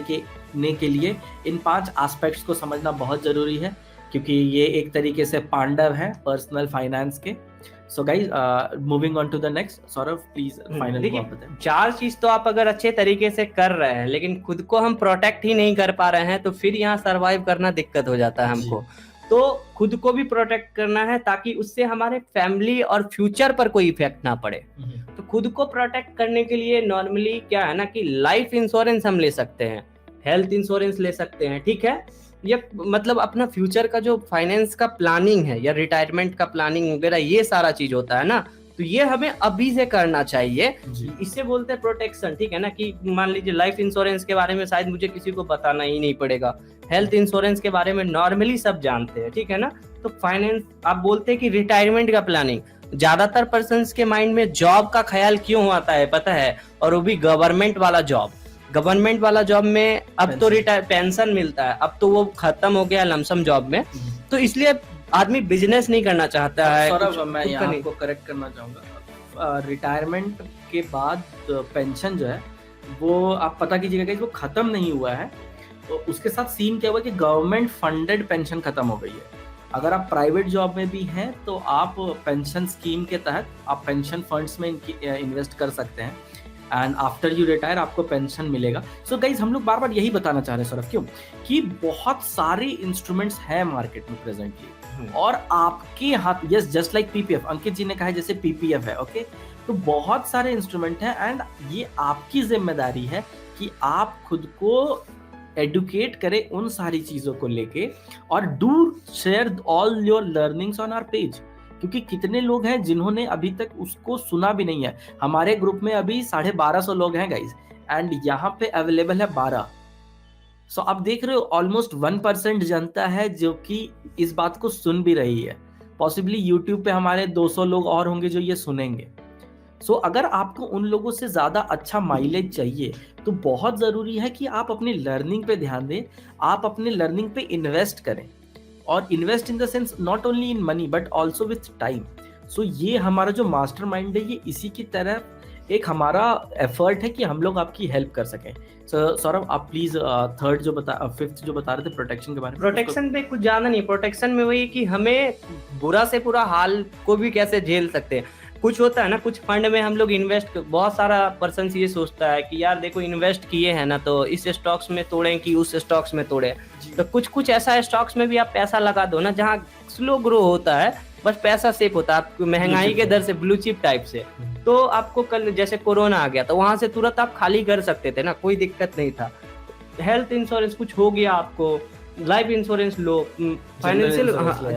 के लिए इन 5 एस्पेक्ट्स को समझना बहुत जरूरी है, क्योंकि ये एक तरीके से पांडव है पर्सनल फाइनेंस के। So guys, moving on to the next. Saurabh please finally बताएं। 4 चीज तो आप अगर अच्छे तरीके से कर रहे हैं, लेकिन खुद को हम प्रोटेक्ट ही नहीं कर पा रहे हैं, तो फिर यहाँ सरवाइव करना दिक्कत हो जाता है हमको। तो खुद को भी प्रोटेक्ट करना है, ताकि उससे हमारे फैमिली और फ्यूचर पर कोई इफेक्ट ना पड़े। तो खुद को प्रोटेक्ट करने के लिए नॉर्मली क्या है ना, कि लाइफ इंश्योरेंस हम ले सकते हैं, हेल्थ इंश्योरेंस ले सकते हैं, ठीक है। ये मतलब अपना फ्यूचर का जो फाइनेंस का प्लानिंग है या रिटायरमेंट का प्लानिंग वगैरह, ये सारा चीज होता है ना, तो ये हमें अभी से करना चाहिए। इससे बोलते हैं प्रोटेक्शन, ठीक है ना। कि मान लीजिए लाइफ इंश्योरेंस के बारे में शायद मुझे किसी को बताना ही नहीं पड़ेगा, हेल्थ इंश्योरेंस के बारे में नॉर्मली सब जानते हैं, ठीक है ना। तो फाइनेंस, आप बोलते हैं कि रिटायरमेंट का प्लानिंग, ज्यादातर पर्सन्स के माइंड में जॉब का ख्याल क्यों आता है पता है, और वो भी गवर्नमेंट वाला जॉब। गवर्नमेंट वाला जॉब में अब तो पेंशन मिलता है, अब तो वो खत्म हो गया लमसम जॉब में, तो इसलिए आदमी बिजनेस नहीं करना चाहता है। सौरभ, मैं यहाँ आपको करेक्ट करना चाहूंगा। रिटायरमेंट के बाद पेंशन जो है वो आप पता कीजिएगा कि वो खत्म नहीं हुआ है। तो उसके साथ सीन क्या हुआ कि गवर्नमेंट फंडेड पेंशन खत्म हो गई है। अगर आप प्राइवेट जॉब में भी हैं तो आप पेंशन स्कीम के तहत आप पेंशन फंड्स में इन्वेस्ट कर सकते हैं, एंड आफ्टर यू रिटायर आपको पेंशन मिलेगा। सो गाइज, हम लोग बार बार यही बताना चाह रहे हैं सौरभ, क्यों कि बहुत सारे इंस्ट्रूमेंट्स हैं मार्केट में प्रेजेंटली, और आपके हाथ, यस जस्ट लाइक PPF, अंकित जी ने कहा है जैसे PPF है, ओके। तो बहुत सारे इंस्ट्रूमेंट हैं एंड ये आपकी जिम्मेदारी है कि आप खुद को एडुकेट करें उन सारी चीज़ों को लेके और do share all your learnings on our page, क्योंकि कितने लोग हैं जिन्होंने अभी तक उसको सुना भी नहीं है। हमारे ग्रुप में अभी 1250 लोग हैं गाइज एंड यहाँ पे अवेलेबल है 12। सो आप देख रहे हो ऑलमोस्ट 1% जनता है जो कि इस बात को सुन भी रही है। पॉसिबली यूट्यूब पे हमारे 200 लोग और होंगे जो ये सुनेंगे। सो अगर आपको उन लोगों से ज़्यादा अच्छा माइलेज चाहिए तो बहुत ज़रूरी है कि आप अपनी लर्निंग पे ध्यान दें, आप अपने लर्निंग पे इन्वेस्ट करें, और invest in the sense not only in money but also with time. So ये हमारा जो मास्टरमाइंड है ये इसी की तरह एक हमारा एफर्ट है कि हम लोग आपकी हेल्प कर सकें। सो सौरभ आप प्लीज फिफ्थ जो बता रहे थे प्रोटेक्शन के बारे में। प्रोटेक्शन पे कुछ ज्यादा नहीं, प्रोटेक्शन में वही कि हमें बुरा से बुरा हाल को भी कैसे झेल सकते हैं। कुछ होता है ना, कुछ फंड में हम लोग इन्वेस्ट, बहुत सारा पर्सन ये सोचता है कि यार देखो इन्वेस्ट किए हैं ना तो इस स्टॉक्स में तोड़ें कि उस स्टॉक्स में तोड़ें। तो कुछ कुछ ऐसा स्टॉक्स में भी आप पैसा लगा दो ना जहाँ स्लो ग्रो होता है, बस पैसा सेफ होता है आपको महंगाई के दर से, ब्लू चिप टाइप से। तो आपको कल जैसे कोरोना आ गया तो वहां से तुरंत आप खाली कर सकते थे ना, कोई दिक्कत नहीं था। हेल्थ इंश्योरेंस कुछ हो गया आपको, लाइफ इंश्योरेंस लो, फाइनेंशियल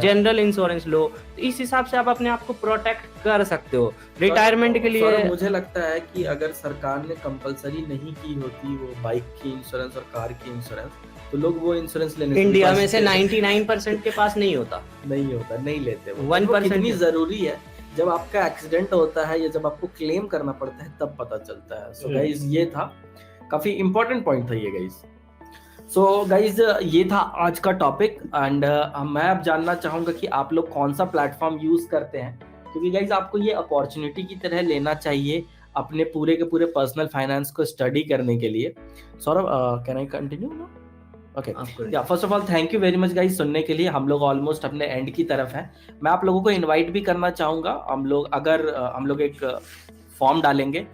जनरल इंश्योरेंस लो, तो इस हिसाब से आप अपने आप को प्रोटेक्ट कर सकते हो रिटायरमेंट के लिए। मुझे लगता है कि अगर सरकार ने कंपलसरी नहीं की होती वो बाइक की इंश्योरेंस और कार की इंश्योरेंस, तो लोग वो इंश्योरेंस लेने इंडिया में से 99% के पास नहीं होता, नहीं लेते। 1% कितनी जरूरी है, जब आपका एक्सीडेंट होता है या जब आपको क्लेम करना पड़ता है तब पता चलता है। सो गाइस ये था, काफी इंपॉर्टेंट पॉइंट था ये गाइस। सो गाइज ये था आज का टॉपिक एंड मैं अब जानना चाहूंगा कि आप लोग कौन सा प्लेटफॉर्म यूज करते हैं, क्योंकि गाइज आपको ये अपॉर्चुनिटी की तरह लेना चाहिए अपने पूरे के पूरे पर्सनल फाइनेंस को स्टडी करने के लिए। Saurabh can I continue? Okay, या first of all thank you very much guys सुनने के लिए। हम लोग ऑलमोस्ट अपने एंड की तरफ हैं। मैं आप लोगों को इन्वाइट भी करना चाहूंगा, हम लोग एक फॉर्म डालेंगे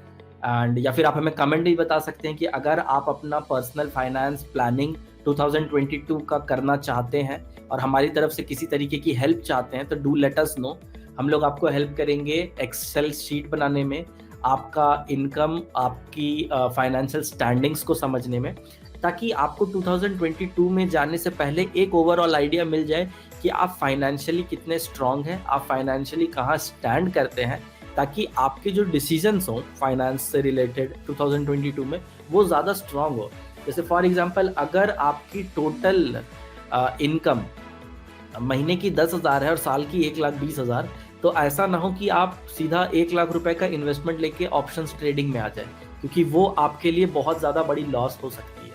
एंड या फिर आप हमें कमेंट भी बता सकते हैं कि अगर आप अपना पर्सनल फाइनेंस प्लानिंग 2022 का करना चाहते हैं और हमारी तरफ से किसी तरीके की हेल्प चाहते हैं तो डू लेट अस नो। हम लोग आपको हेल्प करेंगे एक्सेल शीट बनाने में, आपका इनकम, आपकी फाइनेंशियल स्टैंडिंग्स को समझने में, ताकि आपको 2022 में जाने से पहले एक ओवरऑल आइडिया मिल जाए कि आप फाइनेंशियली कितने स्ट्रांग हैं, आप फाइनेंशियली कहाँ स्टैंड करते हैं, ताकि आपके जो डिसीजंस हों फाइनेंस से रिलेटेड 2022 में वो ज़्यादा स्ट्रांग हो। जैसे फॉर एग्जांपल अगर आपकी टोटल इनकम महीने की 10,000 है और साल की 1,20,000, तो ऐसा ना हो कि आप सीधा 1 लाख रुपए का इन्वेस्टमेंट लेके ऑप्शंस ट्रेडिंग में आ जाए, क्योंकि वो आपके लिए बहुत ज़्यादा बड़ी लॉस हो सकती है।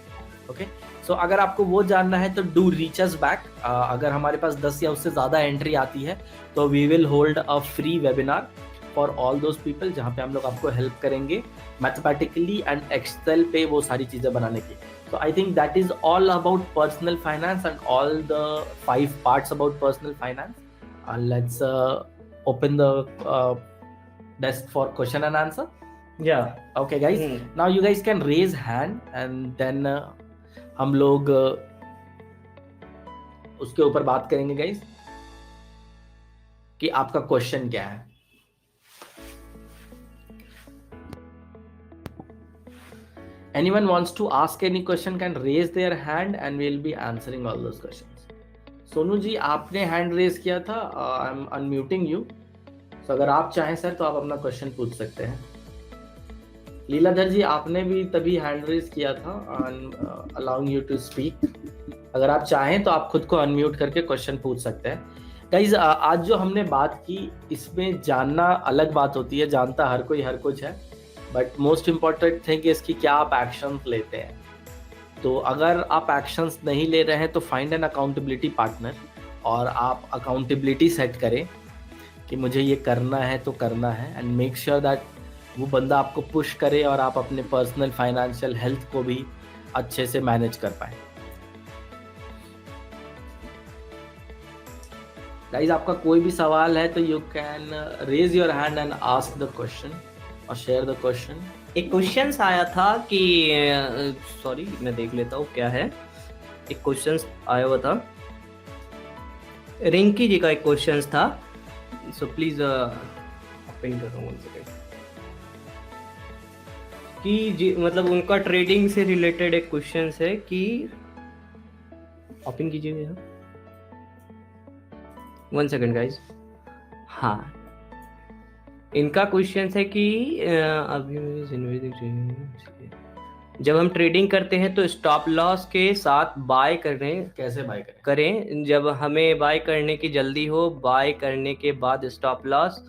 ओके, सो अगर आपको वो जानना है तो डू रीच अस बैक। अगर हमारे पास 10 या उससे ज़्यादा एंट्री आती है तो we will hold a free webinar for all those people, जहाँ पे हम लोग आपको हेल्प करेंगे मैथमेटिकली एंड एक्सेल पे वो सारी चीज़ें बनाने की। So I think that is all about personal finance and all the 5 parts about personal finance. Let's open the desk for question and answer. Yeah. Okay guys. Now you guys can raise hand and then हम लोग उसके ऊपर बात करेंगे guys कि आपका question क्या है। Anyone wants to ask any question can raise their hand and we'll be answering all those questions. Sonu ji आपने हैंड रेज किया था, आई एम अनम्यूटिंग यू, सो अगर आप चाहें सर तो आप अपना क्वेश्चन पूछ सकते हैं। लीलाधर जी आपने भी तभी हैंड रेज किया था, अलाउइंग यू टू स्पीक। अगर आप चाहें तो आप खुद को अनम्यूट करके क्वेश्चन पूछ सकते हैं। गाइज आज जो हमने बात की इसमें जानना अलग बात होती है, जानता हर कोई हर कुछ है, बट मोस्ट इम्पॉर्टेंट थिंग इसकी क्या आप एक्शन लेते हैं। तो अगर आप एक्शंस नहीं ले रहे हैं तो फाइंड एन अकाउंटेबिलिटी पार्टनर और आप अकाउंटेबिलिटी सेट करें कि मुझे ये करना है तो करना है, एंड मेक श्योर दैट वो बंदा आपको पुश करे और आप अपने पर्सनल फाइनेंशियल हेल्थ को भी अच्छे से मैनेज कर पाए। गाइज आपका कोई भी सवाल है तो you can raise your hand and ask the question और शेयर द क्वेश्चन। एक क्वेश्चन आया था कि सॉरी मैं देख लेता हूँ क्या है। एक क्वेश्चन आया हुआ था, रिंकी जी का एक क्वेश्चन था, सो प्लीज पिन कर रहा हूँ। कि मतलब उनका ट्रेडिंग से रिलेटेड एक क्वेश्चन है कि ओपन कीजिए यहाँ, 1 सेकंड गाइस। हाँ, इनका क्वेश्चन है कि अभी जब हम ट्रेडिंग करते हैं तो स्टॉप लॉस के साथ बाय करें, कैसे बाय करें जब हमें बाय करने की जल्दी हो, बाय करने के बाद स्टॉप लॉस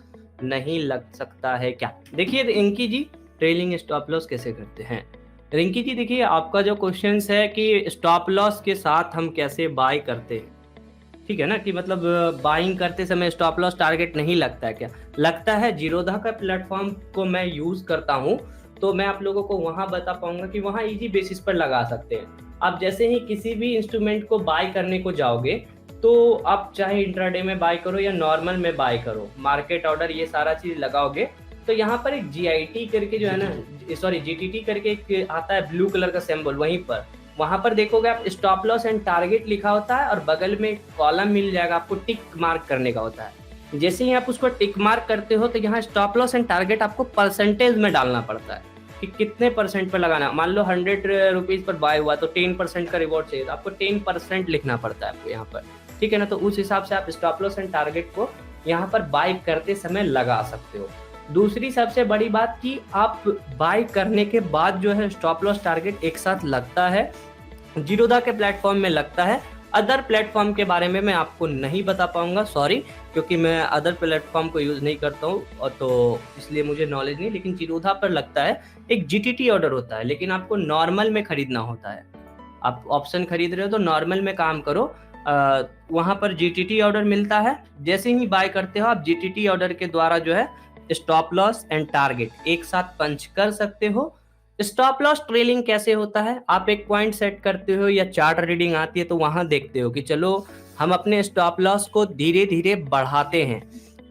नहीं लग सकता है क्या? देखिए रिंकी जी, ट्रेलिंग स्टॉप लॉस कैसे करते हैं? रिंकी जी देखिए, आपका जो क्वेश्चन है कि स्टॉप लॉस के साथ हम कैसे बाय करते हैं, ठीक है ना, कि मतलब बाइंग करते समय स्टॉप लॉस टारगेट नहीं लगता है क्या? लगता है। जीरोधा का प्लेटफॉर्म को मैं यूज करता हूँ, तो मैं आप लोगों को वहां बता पाऊंगा कि वहां इजी बेसिस पर लगा सकते हैं। आप जैसे ही किसी भी इंस्ट्रूमेंट को बाय करने को जाओगे, तो आप चाहे इंट्राडे में बाय करो या नॉर्मल में बाय करो, मार्केट ऑर्डर ये सारा चीज लगाओगे, तो यहाँ पर एक GIT करके जो है ना, सॉरी GTT करके एक आता है ब्लू कलर का सिंबल, वहां पर देखोगे आप स्टॉप लॉस एंड टारगेट लिखा होता है, और बगल में कॉलम मिल जाएगा, आपको टिक मार्क करने का होता है। जैसे ही आप उसको टिक मार्क करते हो, तो यहाँ स्टॉप लॉस एंड टारगेट आपको परसेंटेज में डालना पड़ता है कि कितने परसेंट पर लगाना। मान लो 100 रुपीज पर बाय हुआ, तो 10% का रिवॉर्ड चाहिए, तो आपको 10% लिखना पड़ता है आपको यहाँ पर, ठीक है ना। तो उस हिसाब से आप स्टॉप लॉस एंड टारगेट को यहाँ पर बाय करते समय लगा सकते हो। दूसरी सबसे बड़ी बात कि आप बाय करने के बाद जो है स्टॉप लॉस टारगेट एक साथ लगता है, जीरोधा के प्लेटफॉर्म में लगता है। अदर प्लेटफॉर्म के बारे में मैं आपको नहीं बता पाऊंगा, सॉरी, क्योंकि मैं अदर प्लेटफॉर्म को यूज नहीं करता हूँ, और तो इसलिए मुझे नॉलेज नहीं। लेकिन जीरोधा पर लगता है, एक GTT ऑर्डर होता है, लेकिन आपको नॉर्मल में खरीदना होता है। आप ऑप्शन खरीद रहे हो तो नॉर्मल में काम करो, वहां पर GTT ऑर्डर मिलता है। जैसे ही बाय करते हो आप GTT ऑर्डर के द्वारा जो है स्टॉप लॉस एंड टारगेट एक साथ पंच कर सकते हो। स्टॉप लॉस ट्रेलिंग कैसे होता है? आप एक पॉइंट सेट करते हो या चार्ट रीडिंग आती है, तो वहां देखते हो कि चलो हम अपने स्टॉप लॉस को धीरे धीरे बढ़ाते हैं।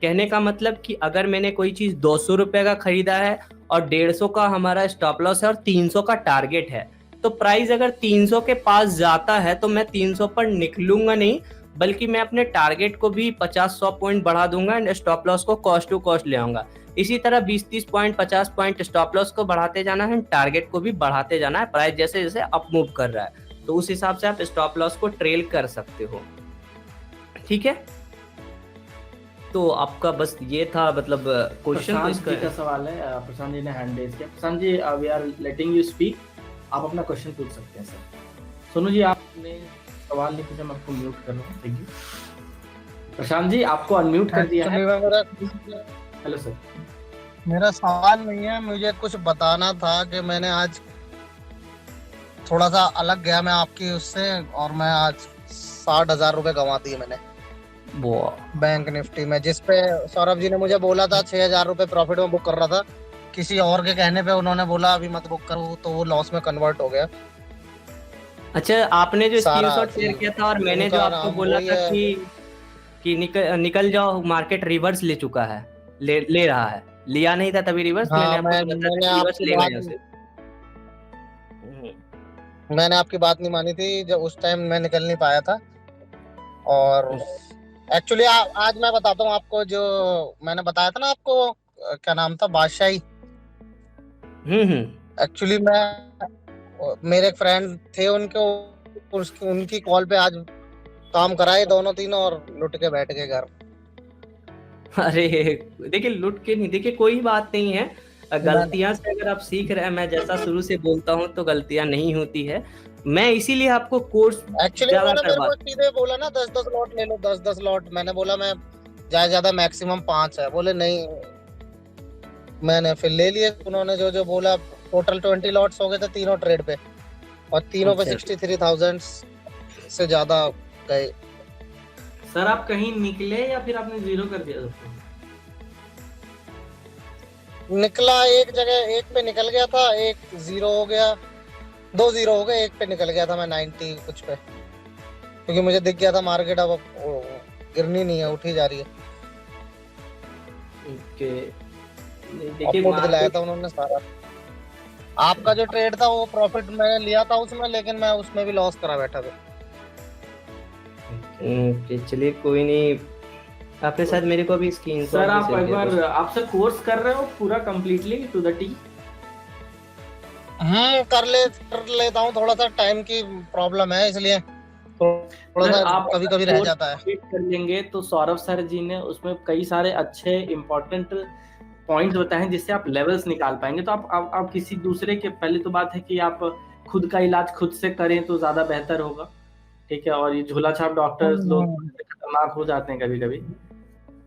कहने का मतलब कि अगर मैंने कोई चीज 200 रुपए का खरीदा है और 150 का हमारा स्टॉप लॉस है और 300 का टारगेट है, तो प्राइस अगर 300 के पास जाता है तो मैं 300 पर निकलूंगा नहीं, बल्कि मैं अपने टारगेट को भी 50-100 पॉइंट बढ़ा दूंगा एंड स्टॉप लॉस को कॉस्ट टू कॉस्ट ले आऊंगा। इसी तरह 20-30 पॉइंट 50 पॉइंट स्टॉप लॉस को बढ़ाते जाना है, टारगेट को भी बढ़ाते जाना है, प्राइस जैसे जैसे अप मूव कर रहा है, तो उस हिसाब से आप स्टॉप लॉस को ट्रेल कर सकते हो, ठीक है। तो आपका बस ये था मतलब क्वेश्चन। तो इसका का सवाल है, प्रशांत जी ने हैंड रेज किया। Prashant ji, we are letting you speak, आप अपना क्वेश्चन पूछ सकते हैं सर। सोनू जी, आपने सवाल नहीं पूछा, मैं आपको म्यूट कर रहा हूँ, थैंक यू। प्रशांत जी, आपको अनम्यूट कर दिया है। Hello sir. मेरा सवाल नहीं है, मुझे कुछ बताना था कि मैंने आज थोड़ा सा अलग गया मैं आपकी उससे, और मैं आज 60,000 रुपए गंवा दिए मैंने वो बैंक निफ्टी में, जिसपे सौरभ जी ने मुझे बोला था 6,000 रुपए प्रॉफिट में बुक कर रहा था। किसी और के कहने पे उन्होंने बोला अभी मत बुक करो, तो वो लॉस में कन्वर्ट हो गया। अच्छा, आपने जो स्क्रीनशॉट शेयर किया था और मैंने जो आपको बोला था कि निकल जाओ, मार्केट रिवर्स ले चुका है, ले रहा है, लिया नहीं था तभी रिवर्स। हाँ, मैंने आपकी बात नहीं मानी थी, जब उस टाइम मैं निकल नहीं पाया था। और एक्चुअली आज मैं बताता हूँ आपको, जो मैंने बताया था ना आपको, क्या नाम था, बादशाही। एक्चुअली मेरे एक फ्रेंड थे, उनकी कॉल पे आज काम कराए दोनों तीनों, और लुट के बैठ गए घर। अरे देखिए, लुट के नहीं, देखिए कोई बात नहीं है, गलतियां से अगर आप सीख रहे हैं, मैं जैसा शुरू से बोलता हूँ तो गलतियां नहीं होती है, मैं इसीलिए आपको कोर्स एक्चुअली सीधे बोला ना 10-10 लॉट ले लो, 10-10 लॉट। मैंने बोला मैं ज्यादा मैक्सिमम 5 है, बोले नहीं, मैंने फिर ले लिए। उन्होंने जो बोला, टोटल 20 लॉट्स हो गए थे तीनों ट्रेड पे, और तीनों पे 63,000 से ज्यादा गए। सर, आप कहीं निकले या फिर आपने जीरो कर दिया? निकला एक जगह, एक पे निकल गया था, एक 0 हो गया, 2 0 हो गए, एक पे निकल गया था मैं 90 कुछ पे, क्योंकि मुझे दिख गया था मार्केट अब गिरनी नहीं है, उठी जा रही है। देखिए दिलाया था उन्होंने सारा। आपका जो ट्रेड था वो प्रॉफिट मैंने लिया था उसमें, लेकिन मैं उसमें भी लॉस करा बैठा था। चलिए कोई नहीं, आपने शायद मेरे को भी स्क्रीन। सर, आप एक बार, आप सर कोर्स कर रहे हो पूरा कंप्लीटली टू द टी? कर लेता हूँ, थोड़ा सा टाइम की प्रॉब्लम है इसलिए थोड़ा अगर सा आप कभी कभी रह जाता है। कंप्लीट कर लेंगे तो सौरभ सर जी ने उसमें कई सारे अच्छे इंपॉर्टेंट पॉइंट्स बताए हैं जिससे आप लेवल्स निकाल पाएंगे। तो आप किसी दूसरे के, पहले तो बात है कि आप खुद का इलाज खुद से करें तो ज्यादा बेहतर होगा, ठीक है। और ये झोला छाप डॉक्टर्स लोग खतरनाक हो जाते हैं कभी कभी,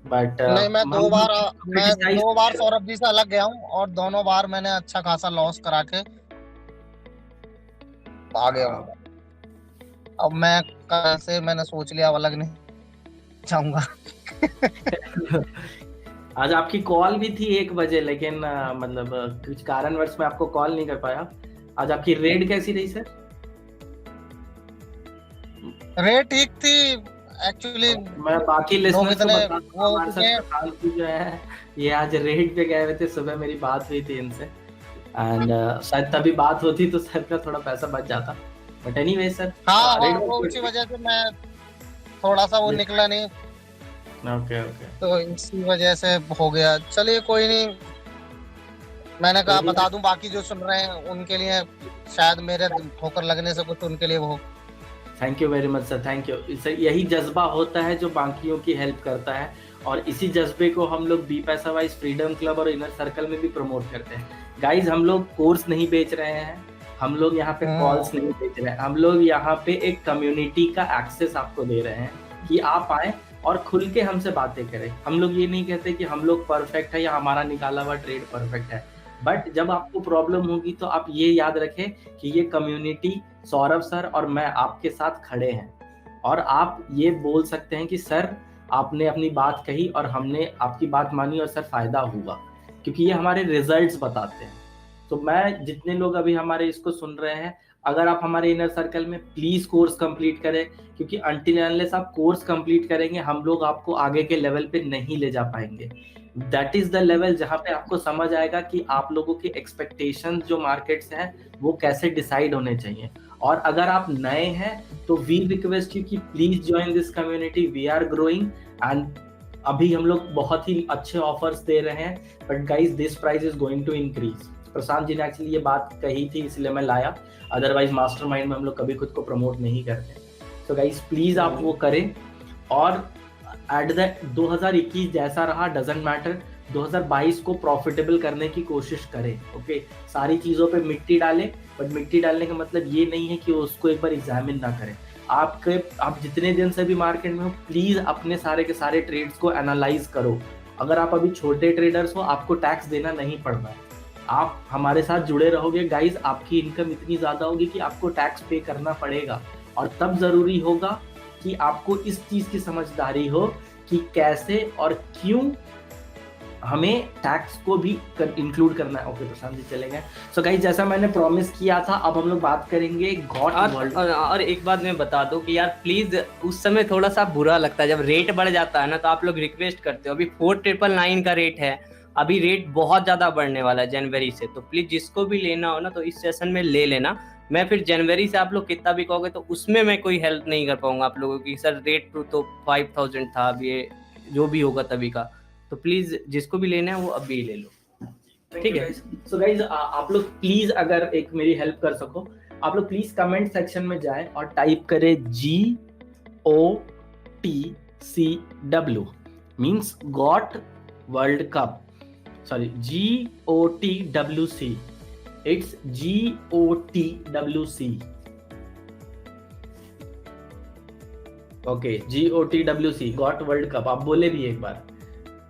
बट नहीं, मैं हम criticize दो बार सौरभ जी से अलग गया हूँ और दोनों बार मैंने अच्छा खासा लॉस करा के आ गया हूँ। अब मैं कल से मैंने सोच लिया अब अलग नहीं जाऊंगा। आज आपकी कॉल भी थी 1 बजे, लेकिन मतलब कुछ कारणवश मैं आपको कॉल नहीं कर पाया। आज आपकी रेड कैसी रही सर? रेट ठीक थी एक्चुअली। मैं बाकी लोग लिसनर्स को इतने बता दूं, वो हमारे साथ प्रशांत जी जो है ये आज रेड पे गए हुए थे, सुबह मेरी बात हुई थी इनसे, एंड शायद तभी बात होती तो सर का थोड़ा पैसा बच जाता, बट एनीवे सर हाँ रेड वो उसी वजह से मैं थोड़ा सा वो निकला नहीं, ओके तो इसी वजह से हो गया। चलिए कोई नहीं, मैंने कहा बता दूं बाकी जो सुन रहे हैं उनके लिए, शायद मेरे ठोकर लगने से कुछ उनके लिए वो। Thank you very much sir, thank you. यही जज्बा होता है जो बाकियों की हेल्प करता है, और इसी जज्बे को हम लोग B paisa wise freedom club और इनर सर्कल में भी प्रमोट करते हैं। गाइज हम लोग कोर्स नहीं बेच रहे हैं, हम लोग यहाँ पे कॉल्स नहीं बेच रहे हैं, हम लोग यहाँ पे एक कम्युनिटी का एक्सेस आपको दे रहे हैं कि आप आए और खुल के हमसे बातें करें। हम लोग ये नहीं कहते कि हम लोग परफेक्ट है या हमारा निकाला हुआ ट्रेड परफेक्ट है, बट जब आपको प्रॉब्लम होगी तो आप ये याद रखें कि ये कम्युनिटी सौरभ सर और मैं आपके साथ खड़े हैं, और आप ये बोल सकते हैं कि सर आपने अपनी बात कही और हमने आपकी बात मानी और सर फायदा हुआ, क्योंकि ये हमारे रिजल्ट्स बताते हैं। तो मैं जितने लोग अभी हमारे इसको सुन रहे हैं, अगर आप हमारे इनर सर्कल में प्लीज कोर्स कंप्लीट करें, क्योंकि अनटिल अनलेस आप कोर्स कंप्लीट करेंगे हम लोग आपको आगे के लेवल पे नहीं ले जा पाएंगे। दैट इज द लेवल जहां पे आपको समझ आएगा कि आप लोगों के एक्सपेक्टेशंस जो मार्केट से हैं वो कैसे डिसाइड होने चाहिए। और अगर आप नए हैं तो वी रिक्वेस्ट यू कि please join this community, we are growing, and अभी हम लोग बहुत ही अच्छे ऑफर्स दे रहे हैं, but guys this price is going to increase. Prashant ji ने एक्चुअली ये बात कही थी इसलिए मैं लाया, अदरवाइज मास्टरमाइंड में हम लोग कभी खुद को प्रमोट नहीं करते। सो गाइज प्लीज आप वो करें, और एट द 2021 जैसा रहा डजंट मैटर, 2022 को प्रॉफिटेबल करने की कोशिश करें। ओके सारी चीजों पे मिट्टी डालें, बट मिट्टी डालने का मतलब ये नहीं है कि उसको एक बार एग्जामिन ना करें। आप जितने दिन से भी मार्केट में हो प्लीज अपने सारे के सारे ट्रेड्स को एनालाइज करो। अगर आप अभी छोटे ट्रेडर्स हो आपको टैक्स देना नहीं पड़ना है, आप हमारे साथ जुड़े रहोगे गाइज, आपकी इनकम इतनी ज्यादा होगी कि आपको टैक्स पे करना पड़ेगा, और तब जरूरी होगा कि आपको इस चीज की समझदारी हो कि कैसे और क्यों हमें टैक्स को भी इंक्लूड करना है। ओके प्रशांत जी चले गए। सो गाइस जैसा मैंने प्रॉमिस किया था, अब हम लोग बात करेंगे गॉट वर्ल्ड। और एक बात मैं बता दूं कि यार प्लीज उस समय थोड़ा सा बुरा लगता है जब रेट बढ़ जाता है ना, तो आप लोग रिक्वेस्ट करते हो। अभी 4999 का रेट है, अभी रेट बहुत ज्यादा बढ़ने वाला है जनवरी से, तो प्लीज जिसको भी लेना हो ना तो इस सेशन में ले लेना। मैं फिर जनवरी से आप लोग कितना भी कहोगे तो उसमें मैं कोई हेल्प नहीं कर पाऊंगा आप लोगों की। सर रेट तो 5000 था, अब ये जो भी होगा तभी का, तो प्लीज जिसको भी लेना है वो अभी ले लो, ठीक है। सो गाइज आप लोग प्लीज अगर एक मेरी हेल्प कर सको, आप लोग प्लीज कमेंट सेक्शन में जाएं और टाइप करें GOTCW means got world cup, sorry GOTWC, it's GOTWC। Okay GOTWC got world cup, आप बोले भी एक बार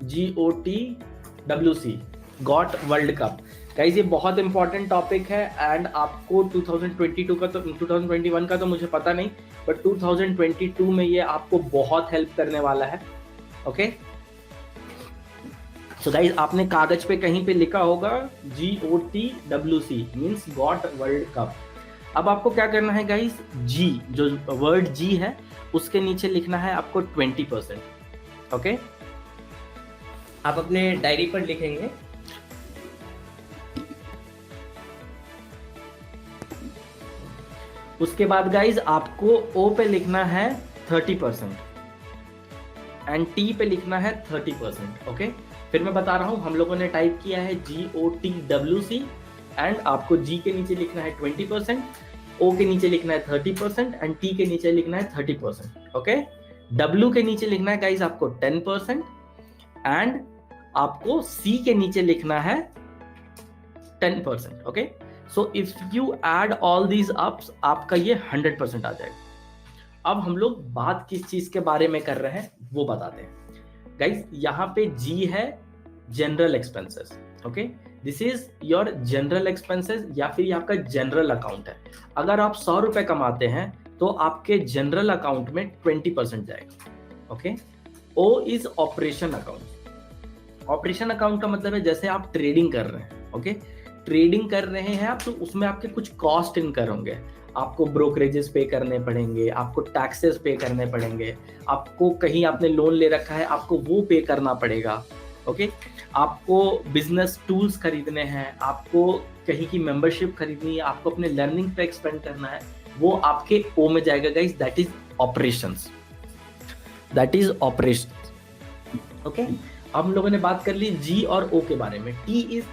GOTWC got world cup. Guys ये बहुत इंपॉर्टेंट टॉपिक है, एंड आपको 2022 का तो 2021 का तो मुझे पता नहीं, बट 2022 में ये आपको बहुत हेल्प करने वाला है। ओके सो गाइस आपने कागज पे कहीं पे लिखा होगा GOTWC means got world cup. अब आपको क्या करना है गाइस, G जो वर्ड G है उसके नीचे लिखना है आपको 20%। ओके आप अपने डायरी पर लिखेंगे। उसके बाद गाइज आपको O पे लिखना है 30% एंड T पे लिखना है 30%। ओके फिर मैं बता रहा हूं, हम लोगों ने टाइप किया है GOTWC एंड आपको जी के नीचे लिखना है 20%, ओ के नीचे लिखना है 30% एंड टी के नीचे लिखना है 30%. ओके, डब्ल्यू के नीचे लिखना है गाइस आपको 10% एंड आपको सी के नीचे लिखना है 10%. Okay, so if you add all these ups आपका ये 100% आ जाएगा. अब हम लोग बात किस चीज के बारे में कर रहे हैं वो बताते हैं गाइस. यहाँ पे जी है general expenses. Okay, this is your general expenses या फिर ये आपका जनरल अकाउंट है. अगर आप 100 रुपए कमाते हैं तो आपके जनरल अकाउंट में 20% जाएगा. Okay, O is operation account. Operation account का मतलब है जैसे आप ट्रेडिंग कर रहे हैं. ओके, ट्रेडिंग कर रहे हैं आप तो उसमें आपके कुछ कॉस्ट इनकर होंगे. आपको ब्रोकरेजेस पे करने पड़ेंगे, आपको टैक्सेस पे करने पड़ेंगे, आपको कहीं आपने लोन ले रखा है आपको वो पे करना पड़ेगा. ओके, आपको बिजनेस टूल्स खरीदने हैं, आपको कहीं की मेंबरशिप खरीदनी है, आपको अपने लर्निंग पे एक्सपेंड करना है, वो आपके ओ में जाएगा guys. That is operations. That is operations. Okay, अब हम लोगों ने बात कर ली जी और ओ के बारे में. T is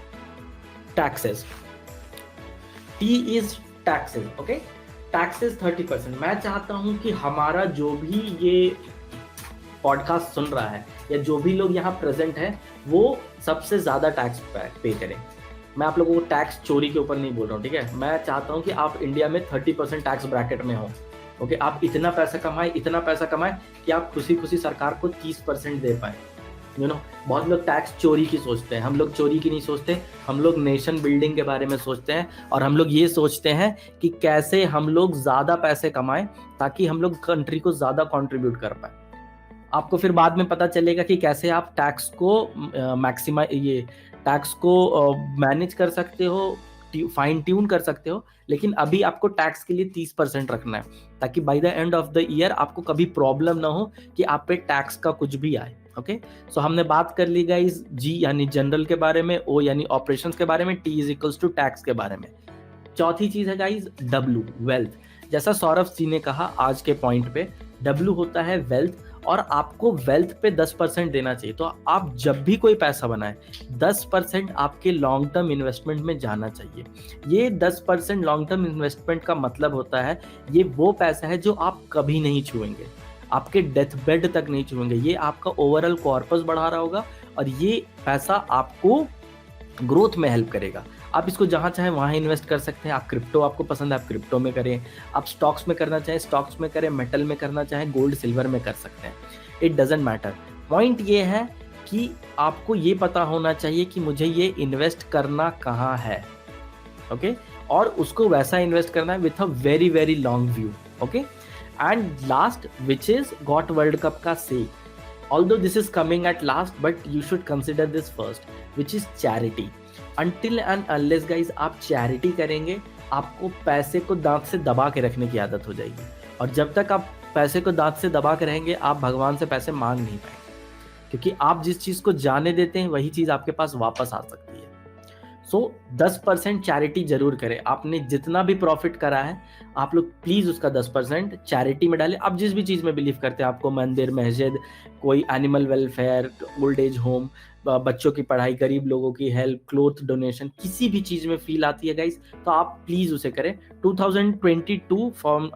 taxes. T is taxes. Okay, taxes 30%. मैं चाहता हूं कि हमारा जो भी ये पॉडकास्ट सुन रहा है या जो भी लोग यहाँ प्रेजेंट है वो सबसे ज्यादा टैक्स पे करें. मैं आप लोगों को टैक्स चोरी के ऊपर नहीं बोल रहा हूँ, ठीक है. मैं चाहता हूँ कि आप इंडिया में 30% टैक्स ब्रैकेट में हो. ओके, आप इतना पैसा कमाए कि आप खुशी खुशी सरकार को 30% दे पाए. यू नो, बहुत लोग टैक्स चोरी की सोचते हैं. हम लोग चोरी की नहीं सोचते, हम लोग नेशन बिल्डिंग के बारे में सोचते हैं. और हम लोग ये सोचते हैं कि कैसे हम लोग ज्यादा पैसे कमाएं ताकि हम लोग कंट्री को ज्यादा कंट्रीब्यूट कर पाए. आपको फिर बाद में पता चलेगा कि कैसे आप टैक्स को मैनेज कर सकते हो, फाइन ट्यून कर सकते हो. लेकिन अभी आपको टैक्स के लिए 30% रखना है ताकि by the end of the year आपको कभी प्रॉब्लम ना हो कि आप पे टैक्स का कुछ भी आए. ओके, सो हमने बात कर ली गाइस जी यानी जनरल के बारे में, ओ यानी ऑपरेशंस के बारे में, T is equals to tax के बारे में. चौथी चीज है गाइस डब्ल्यू, वेल्थ. जैसा सौरभ जी ने कहा आज के पॉइंट पे, डब्ल्यू होता है वेल्थ और आपको वेल्थ पे 10% देना चाहिए. तो आप जब भी कोई पैसा बनाए 10% आपके लॉन्ग टर्म इन्वेस्टमेंट में जाना चाहिए. ये 10% लॉन्ग टर्म इन्वेस्टमेंट का मतलब होता है ये वो पैसा है जो आप कभी नहीं छुएंगे, आपके डेथ बेड तक नहीं छुएंगे. ये आपका ओवरऑल कॉर्पस बढ़ा रहा होगा और ये पैसा आपको ग्रोथ में हेल्प करेगा. आप इसको जहां चाहे वहां इन्वेस्ट कर सकते हैं. आप क्रिप्टो आपको पसंद है आप क्रिप्टो में करें, आप स्टॉक्स में करना चाहें स्टॉक्स में करें, मेटल में करना चाहें गोल्ड सिल्वर में कर सकते हैं. It doesn't matter. पॉइंट ये है कि आपको ये पता होना चाहिए कि मुझे ये इन्वेस्ट करना कहाँ है. ओके, और उसको वैसा इन्वेस्ट करना है with a very very long view. Okay, and last which is got world cup का से. Although this is coming at last, but you should consider this first, which is charity. Until and unless guys आप charity करेंगे आपको पैसे को दांत से दबा के रखने की आदत हो जाएगी. और जब तक आप पैसे को दांत से दबा के रहेंगे आप भगवान से पैसे मांग नहीं पाएंगे, क्योंकि आप जिस चीज को जाने देते हैं वही चीज आपके पास वापस आ सकती है. सो 10% चैरिटी जरूर करें. आपने जितना भी प्रॉफिट करा है आप लोग प्लीज उसका 10% चैरिटी में डालें. आप जिस भी चीज में बिलीव करते हैं, आपको मंदिर, मस्जिद, कोई animal welfare, old age home, बच्चों की पढ़ाई, गरीब लोगों की हेल्प, क्लोथ डोनेशन, किसी भी चीज में फील आती है गाइस तो आप प्लीज उसे करें. 2022 for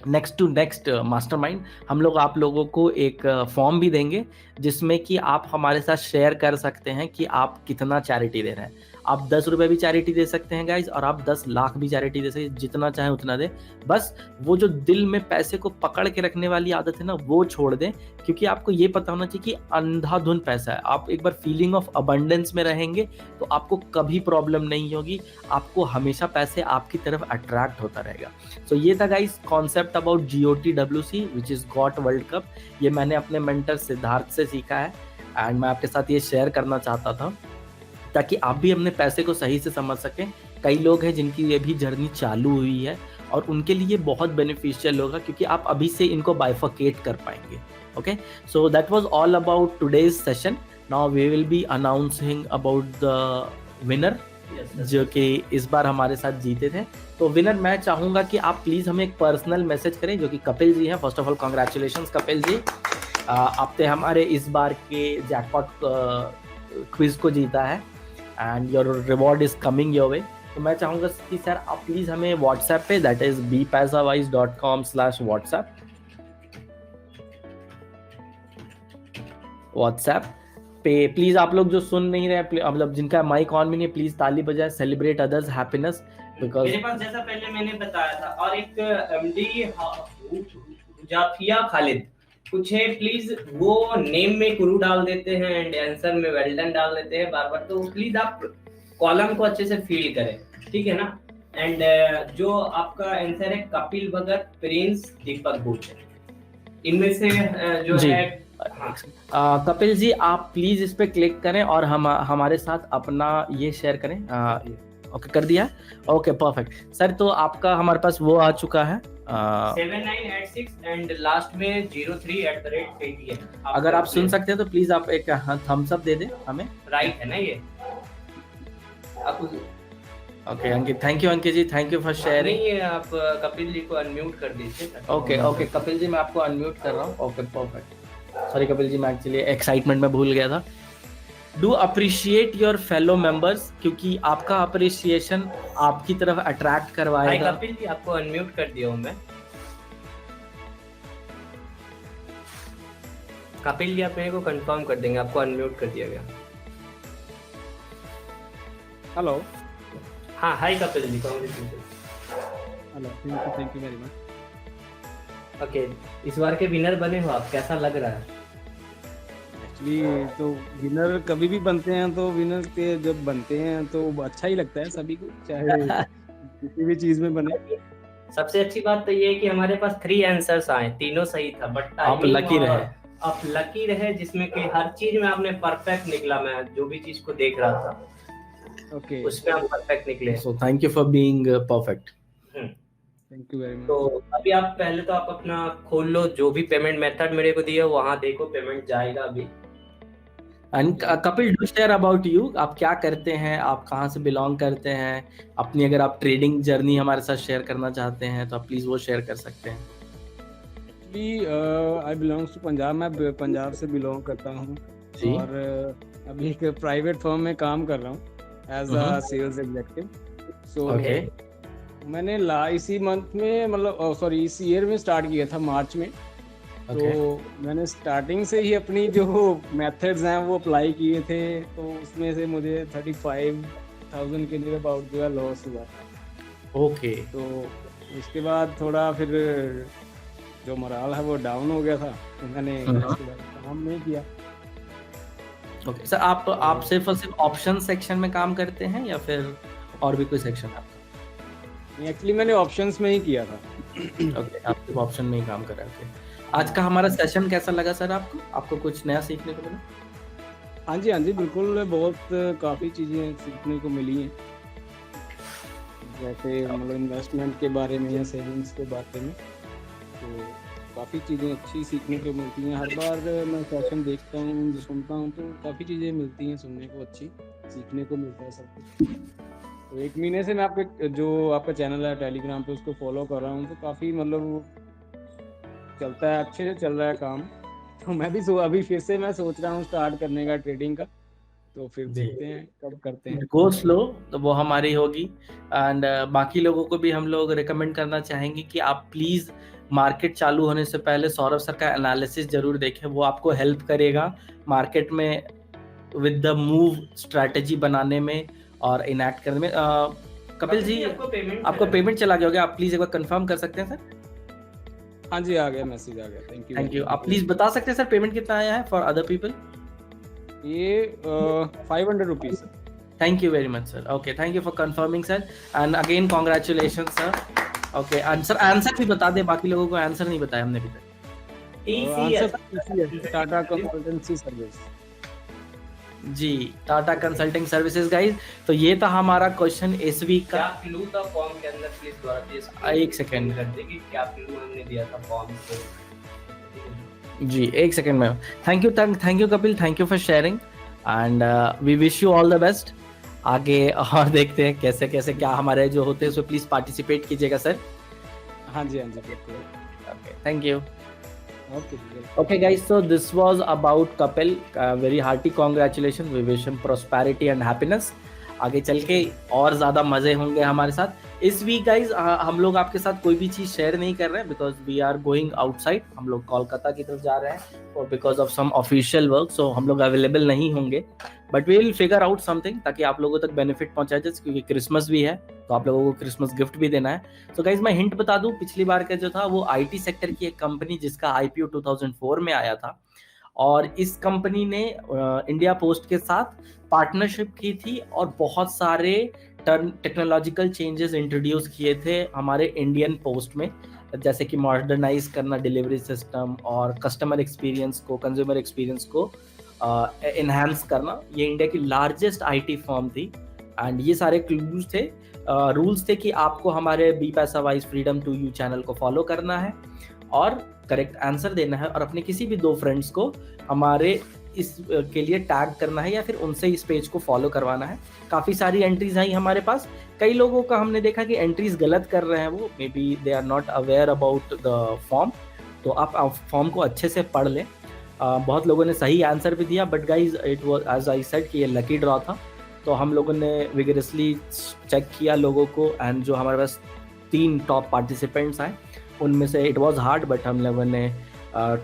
next to next mastermind हम लोग आप लोगों को एक फॉर्म भी देंगे जिसमें कि आप हमारे साथ शेयर कर सकते हैं कि आप कितना चैरिटी दे रहे हैं. आप 10 रुपए भी चैरिटी दे सकते हैं गाइज और आप 10 लाख भी चैरिटी दे सकते हैं. जितना चाहें उतना दे. बस वो जो दिल में पैसे को पकड़ के रखने वाली आदत है ना वो छोड़ दें, क्योंकि आपको ये पता होना चाहिए कि अंधाधुंध पैसा है. आप एक बार फीलिंग ऑफ अबंडेंस में रहेंगे तो आपको कभी प्रॉब्लम नहीं होगी. आपको हमेशा पैसे आपकी तरफ अट्रैक्ट होता रहेगा. सो ये था guys concept about GOTWC which is got world cup. ये मैंने अपने मेंटर सिद्धार्थ से सीखा है एंड मैं आपके साथ ये शेयर करना चाहता था ताकि आप भी अपने पैसे को सही से समझ सकें. कई लोग हैं जिनकी ये भी जर्नी चालू हुई है और उनके लिए बहुत बेनिफिशियल होगा क्योंकि आप अभी से इनको बाइफर्केट कर पाएंगे. Okay, so that was all about today's session. Now we will be announcing about the winner जो कि इस बार हमारे साथ जीते थे. तो विनर मैं चाहूंगा कि आप प्लीज हमें एक पर्सनल मैसेज करें जो कि कपिल जी हैं. First of all congratulations Kapil ji, आपने हमारे इस बार के जैकपॉट क्विज को जीता है and your reward is coming your way. तो मैं चाहूँगा कि सर आप प्लीज़ हमें व्हाट्सएप पे, दैट इज bpaisawise.com/whatsapp, व्हाट्सएप पे प्लीज आप लोग जो सुन नहीं रहे, मतलब जिनका माइक ऑन भी नहीं, प्लीज ताली बजाए, सेलिब्रेट अदर्स हैप्पीनेस, बिकॉज मेरे पास जैसा पहले मैंने बताया था, और एक एमडी जाफिया खालिद कुछ है, प्लीज वो नेम में कुरू डाल देते हैं एंड आंसर में वेल डन डाल देते हैं बार बार, तो प्लीज आप कॉलम को अच्छे से फील करें, ठीक है ना। एंड जो आपका आंसर है कपिल भगत, प्रिंस, दीपक गुप्त, इनमें से जो जी। है कपिल जी आप प्लीज इस पे क्लिक करें और हमारे साथ अपना ये शेयर करें। ओके कर दिया, ओके परफेक्ट सर। तो आपका हमारे पास वो आ चुका है 7986 एंड लास्ट में 03@paytm। अगर आप सुन सकते हैं तो प्लीज आप एक थम्स अप दे दें हमें, राइट है ना ये आप। Okay Ankit, thank you Ankit ji, thank you for sharing. नहीं आप कपिल जी को अनम्यूट कर दीजिए। ओके ओके कपिल जी मैं आपको अनम्यूट कर रहा हूँ। Okay perfect, sorry Kapil ji मैं एक्चुअली एक्साइटमेंट में भूल गया था। Do appreciate your fellow members, क्योंकि आपका अप्रिसिएशन आपकी तरफ अट्रैक्ट करवाएगा। कपिल जी आपको अनम्यूट कर दिया हूं मैं। कपिल जी आप मेरे को कंफर्म कर देंगे, आपको अनम्यूट कर दिया गया। हेलो। हाँ hi Kapil ji, congratulation. Hello, thank you very much. Okay इस बार के विनर बने हो आप, कैसा लग रहा है? एक्चुअली तो विनर कभी भी बनते हैं, तो विनर के जब बनते हैं तो अच्छा ही लगता है सभी को, चाहे किसी भी चीज में बने। सबसे अच्छी बात तो ये है कि हमारे पास 3 आंसर्स आए, तीनों सही था, बट आप लकी रहे। आप लकी रहे जिसमें कि हर चीज में आपने परफेक्ट निकला। मैं जो भी चीज को देख रहा था ओके उसमें आप परफेक्ट निकले। So thank you for being perfect. Thank you very much. तो अभी आप पहले तो आप अपना खोल लो, जो भी पेमेंट मेथड मेरे को दिया वहां देखो, पेमेंट जाएगा अभी। And Kapil do share about you, आप क्या करते हैं, आप कहाँ से बिलोंग करते हैं, अपनी अगर आप ट्रेडिंग जर्नी हमारे साथ शेयर करना चाहते हैं तो आप प्लीज वो शेयर कर सकते हैं। Actually I belongs to Punjab, मैं पंजाब से बिलोंग करता हूँ और अभी एक प्राइवेट फर्म में काम कर रहा हूँ एज अ सेल्स एग्जीक्यूटिव। सो मैंने इसी मंथ में, मतलब सॉरी इस ईयर में स्टार्ट किया था मार्च में। तो मैंने स्टार्टिंग से ही अपनी जो मेथड्स हैं वो अप्लाई किए थे, तो उसमें से मुझे 35,000 के नियर अबाउट जो है लॉस हुआ था। ओके तो उसके बाद थोड़ा फिर जो मोराल है वो डाउन हो गया था, तो मैंने उसके बाद काम नहीं किया। ओके सर, आप सिर्फ और सिर्फ ऑप्शन सेक्शन में काम करते हैं या फिर और भी कोई सेक्शन है आपका? एक्चुअली मैंने ऑप्शंस में ही किया था। ओके आप सिर्फ ऑप्शन में ही काम कर रहे थे। आज का हमारा सेशन कैसा लगा सर आपको? आपको कुछ नया सीखने को मिला? हाँ जी बिल्कुल, बहुत काफ़ी चीज़ें सीखने को मिली हैं, जैसे मतलब इन्वेस्टमेंट के बारे में या सेविंग्स के बारे में। तो काफ़ी चीज़ें अच्छी सीखने को मिलती हैं। हर बार मैं सेशन देखता हूँ, सुनता हूँ, तो काफ़ी चीज़ें मिलती हैं सुनने को, अच्छी सीखने को मिलता है सब कुछ। तो 1 महीने से मैं आपके जो आपका चैनल है टेलीग्राम पे उसको फॉलो कर रहा हूँ, तो काफ़ी मतलब चलता है, अच्छे से चल रहा है काम। तो मैं भी अभी फिर से मैं सोच रहा हूँ स्टार्ट करने का ट्रेडिंग का, तो फिर देखते हैं कब करते हैं। गो स्लो तो वो हमारी होगी। एंड बाकी लोगों को भी हम लोग रिकमेंड करना चाहेंगे कि आप प्लीज़ मार्केट चालू होने से पहले सौरभ सर का एनालिसिस जरूर देखें, वो आपको हेल्प करेगा मार्केट में विद द मूव स्ट्रैटेजी बनाने में और इनैक्ट करने में। कपिल जी आपको पेमेंट चला गया होगा, आप प्लीज एक बार कंफर्म कर सकते हैं सर? हाँ जी आ गया, मैसेज आ गया, थैंक यू। आप प्लीज बता सकते हैं सर पेमेंट कितना आया है फॉर अदर पीपल? ये 500 rupees. Thank you very much sir. Okay thank you for confirming sir and again congratulation sir. Okay answer भी बता दे, बाकी लोगों को आंसर नहीं बताया हमने अभी तक। Tata consultancy service. जी टाटा कंसल्टिंग सर्विसेज गाइज। तो ये था हमारा क्वेश्चन इस वीक का। क्या क्लू था फॉर्म के अंदर, प्लीज दोबारा प्लीज एक सेकंड कर दे कि क्या क्लू हमने दिया था फॉर्म को। जी एक सेकंड में। Thank you Kapil, thank you for sharing and we wish you all the best. आगे और देखते हैं कैसे कैसे क्या हमारे जो होते हैं उसमें प्लीज पार्टिसिपेट कीजिएगा सर। हाँ जी बिल्कुल। Okay thank you. Okay guys, so this was about Kapil. Very hearty congratulations. We wish him prosperity and happiness. आगे चल के और ज़्यादा मज़े होंगे हमारे साथ। इस वीक गाइज हम लोग आपके साथ कोई भी चीज़ शेयर नहीं कर रहे हैं because we are going outside, हम लोग कोलकाता की तरफ जा रहे हैं और because of some official work, so हम लोग अवेलेबल नहीं होंगे, but we will figure out something ताकि आप लोगों तक बेनिफिट पहुंचाया जाए, क्योंकि क्रिसमस भी है तो आप लोगों को क्रिसमस गिफ्ट भी देना है। तो गाइज मैं हिंट बता दूं, पिछली बार का जो था वो आईटी सेक्टर की एक कंपनी जिसका आईपीओ 2004 में आया था, और इस कंपनी ने इंडिया पोस्ट के साथ पार्टनरशिप की थी और बहुत सारे टेक्नोलॉजिकल चेंजेस इंट्रोड्यूस किए थे हमारे इंडियन पोस्ट में, जैसे कि मॉडर्नाइज करना डिलीवरी सिस्टम और कस्टमर एक्सपीरियंस को, कंज्यूमर एक्सपीरियंस को एनहांस करना। ये इंडिया की लार्जेस्ट आईटी फर्म थी एंड ये सारे क्लूज थे, रूल्स थे कि आपको हमारे be paisa wise freedom to you channel को फॉलो करना है और करेक्ट आंसर देना है और अपने किसी भी 2 फ्रेंड्स को हमारे इस के लिए टैग करना है या फिर उनसे इस पेज को फॉलो करवाना है। काफ़ी सारी एंट्रीज आई हमारे पास, कई लोगों का हमने देखा कि एंट्रीज गलत कर रहे हैं, वो maybe they are not aware about the form, तो आप फॉर्म को अच्छे से पढ़ लें। बहुत लोगों ने सही आंसर भी दिया, but guys it was as I said कि ये लकी ड्रॉ था, तो हम लोगों ने विगरसली चेक किया लोगों को एंड जो हमारे पास 3 टॉप पार्टिसिपेंट्स आए उनमें से इट वाज हार्ड, बट हम लोगों ने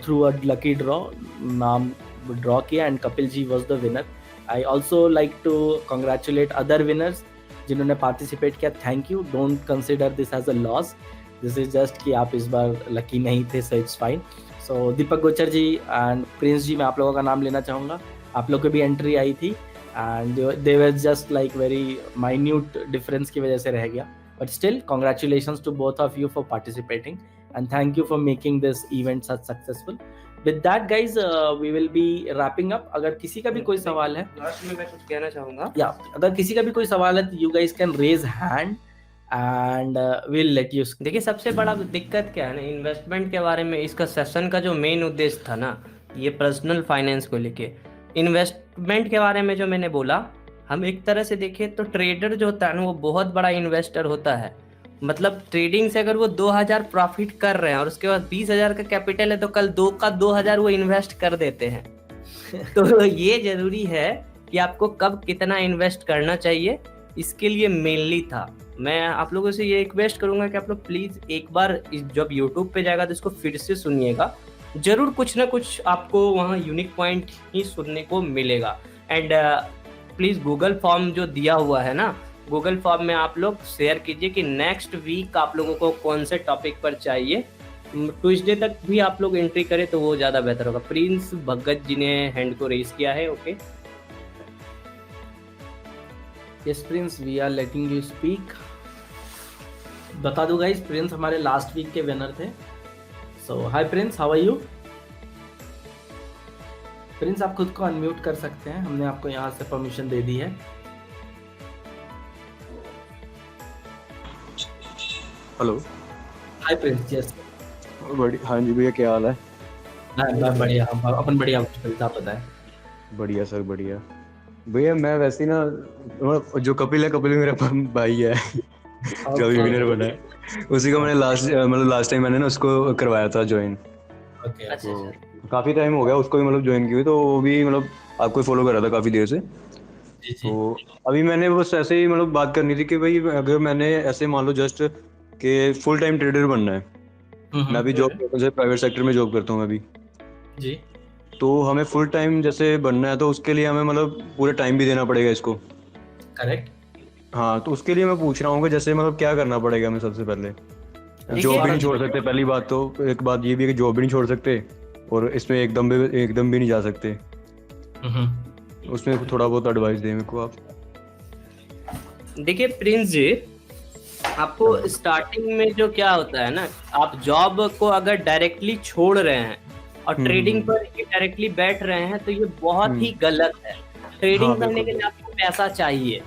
थ्रू अ लकी ड्रॉ नाम ड्रॉ किया and Kapil ji was the winner. I also like to congratulate other winners जिन्होंने पार्टिसिपेट किया, thank you, don't consider this as a loss, this is just कि आप इस बार लकी नहीं थे, सो इट्स फाइन। सो दीपक गोचर जी एंड प्रिंस जी, मैं आप लोगों का नाम लेना चाहूँगा, आप लोग की भी एंट्री आई थी and they were just like very minute difference की वजह से रह गया, but still congratulations to both of you for participating and thank you for making this event such successful. With that guys we will be wrapping up. अगर किसी का भी कोई सवाल है, लास्ट में मैं कुछ कहना चाहूँगा, या अगर किसी का भी कोई सवाल है तो you guys can raise hand and we'll let you. देखिए सबसे बड़ा दिक्कत क्या है ना, इन्वेस्टमेंट के बारे में इसका सेशन का जो मेन उद्देश्य था ना, ये पर्सनल फाइनेंस को लेके, इन्वेस्टमेंट के बारे में जो मैंने बोला, हम एक तरह से देखें तो ट्रेडर जो होता है ना वो बहुत बड़ा इन्वेस्टर होता है। मतलब ट्रेडिंग से अगर वो 2000 प्रॉफिट कर रहे हैं और उसके बाद 20,000 का कैपिटल है तो कल 2,000 वो इन्वेस्ट कर देते हैं। तो ये जरूरी है कि आपको कब कितना इन्वेस्ट करना चाहिए, इसके लिए मेनली था। मैं आप लोगों से ये रिक्वेस्ट करूंगा कि आप लोग प्लीज एक बार जब यूट्यूब पे जाएगा तो इसको फिर से सुनिएगा, जरूर कुछ ना कुछ आपको वहाँ यूनिक पॉइंट ही सुनने को मिलेगा। एंड प्लीज गूगल फॉर्म जो दिया हुआ है ना, गूगल फॉर्म में आप लोग शेयर कीजिए कि नेक्स्ट वीक आप लोगों को कौन से टॉपिक पर चाहिए, ट्यूसडे तक भी आप लोग एंट्री करें तो वो ज़्यादा बेहतर होगा। प्रिंस भगत जी ने हैंड को रेज किया है, okay. Yes Prince, we are letting you speak. बता दूं गाइस, प्रिंस हमारे लास्ट वीक के विनर थे। So hi Prince, how are you? Prince आप खुद को अनम्यूट कर सकते हैं, हमने आपको यहाँ से परमिशन दे दी है। Hello, hi Prince. यस हाँ जी भैया, क्या हाल है? मैं बढ़िया, अपन बढ़िया, आप बताएं। बढ़िया सर, बढ़िया भैया। मैं वैसे ना, जो कपिल है, कपिल मेरा भाई है जो भी विनर बना है, उसी को मैंने लास्ट टाइम मैंने ना उसको करवाया था ज्वाइन। अच्छा, काफी टाइम हो गया उसको भी मतलब ज्वाइन किए, तो वो भी मतलब आपको ही फॉलो कर रहा था काफी देर से। जी। तो अभी मैंने बस ऐसे ही मतलब बात करनी थी कि भाई अगर मैंने ऐसे मान लो जस्ट कि फुल टाइम ट्रेडर बनना है, मैं अभी जॉब करता हूँ, प्राइवेट सेक्टर में जॉब करता हूँ अभी जी, तो हमें फुल टाइम जैसे बनना है तो उसके लिए हमें मतलब पूरे टाइम भी देना पड़ेगा इसको। करेक्ट। हाँ, तो उसके लिए मैं पूछ रहा हूँ कि जैसे मतलब क्या करना पड़ेगा हमें। सबसे पहले जॉब भी नहीं छोड़ सकते, पहली बात तो एक बात ये भी है कि जॉब भी नहीं छोड़ सकते और इसमें एकदम भी नहीं जा सकते। उसमें थोड़ा बहुत एडवाइस दें मेरे को आप। देखिए प्रिंस जी, आपको स्टार्टिंग में जो क्या होता है ना, आप जॉब को अगर डायरेक्टली छोड़ रहे हैं और ट्रेडिंग पर ही डायरेक्टली बैठ रहे हैं तो ये बहुत ही गलत है। ट्रेडिंग करने के लिए आपको पैसा चाहिए,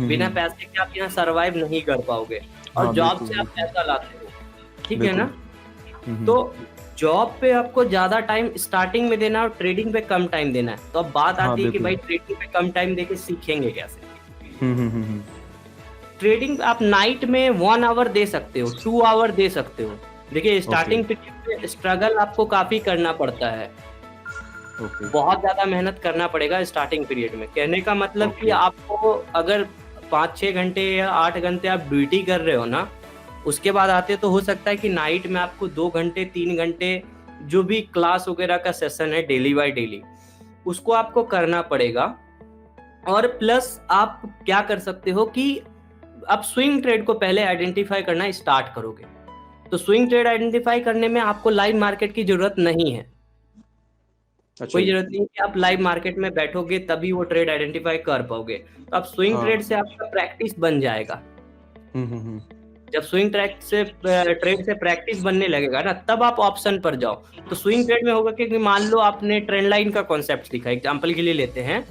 बिना पैसे के आप यहाँ सरवाइव नहीं कर पाओगे, और जॉब से आप पैसा लाते हो, ठीक है ना। तो जॉब पे आपको ज्यादा टाइम स्टार्टिंग में देना और ट्रेडिंग पे कम टाइम देना है। तो अब बात आती है कि भाई ट्रेडिंग पे कम टाइम देके सीखेंगे कैसे। ट्रेडिंग आप नाइट में 1 आवर दे सकते हो, 2 आवर दे सकते हो। देखिए स्टार्टिंग पीरियड में स्ट्रगल आपको काफी करना पड़ता है, ओके बहुत ज्यादा मेहनत करना पड़ेगा स्टार्टिंग पीरियड में। कहने का मतलब कि Okay. आपको अगर 5-6 घंटे या 8 घंटे आप ड्यूटी कर रहे हो ना, उसके बाद आते तो हो सकता है कि नाइट में आपको 2 घंटे 3 घंटे जो भी क्लास वगैरह का सेशन है डेली बाय डेली, उसको आपको करना पड़ेगा। और प्लस आप क्या कर सकते हो कि आप स्विंग ट्रेड को पहले आइडेंटिफाई करना स्टार्ट करोगे, तो स्विंग ट्रेड आइडेंटिफाई करने में आपको लाइव मार्केट की जरूरत नहीं है। अच्छा कोई जी। जरूरत नहीं है कि आप लाइव मार्केट में बैठोगे तभी वो ट्रेड आइडेंटिफाई कर पाओगे। तो आप स्विंग हाँ। ट्रेड से आपका प्रैक्टिस बन जाएगा। हम्म। जब स्विंग ट्रेड से प्रैक्टिस बनने लगेगा ना, तब आप ऑप्शन पर जाओ। तो स्विंग ट्रेड में होगा कि मान लो आपने ट्रेंड लाइन का कॉन्सेप्ट सीखा, एग्जांपल के लिए लेते हैं,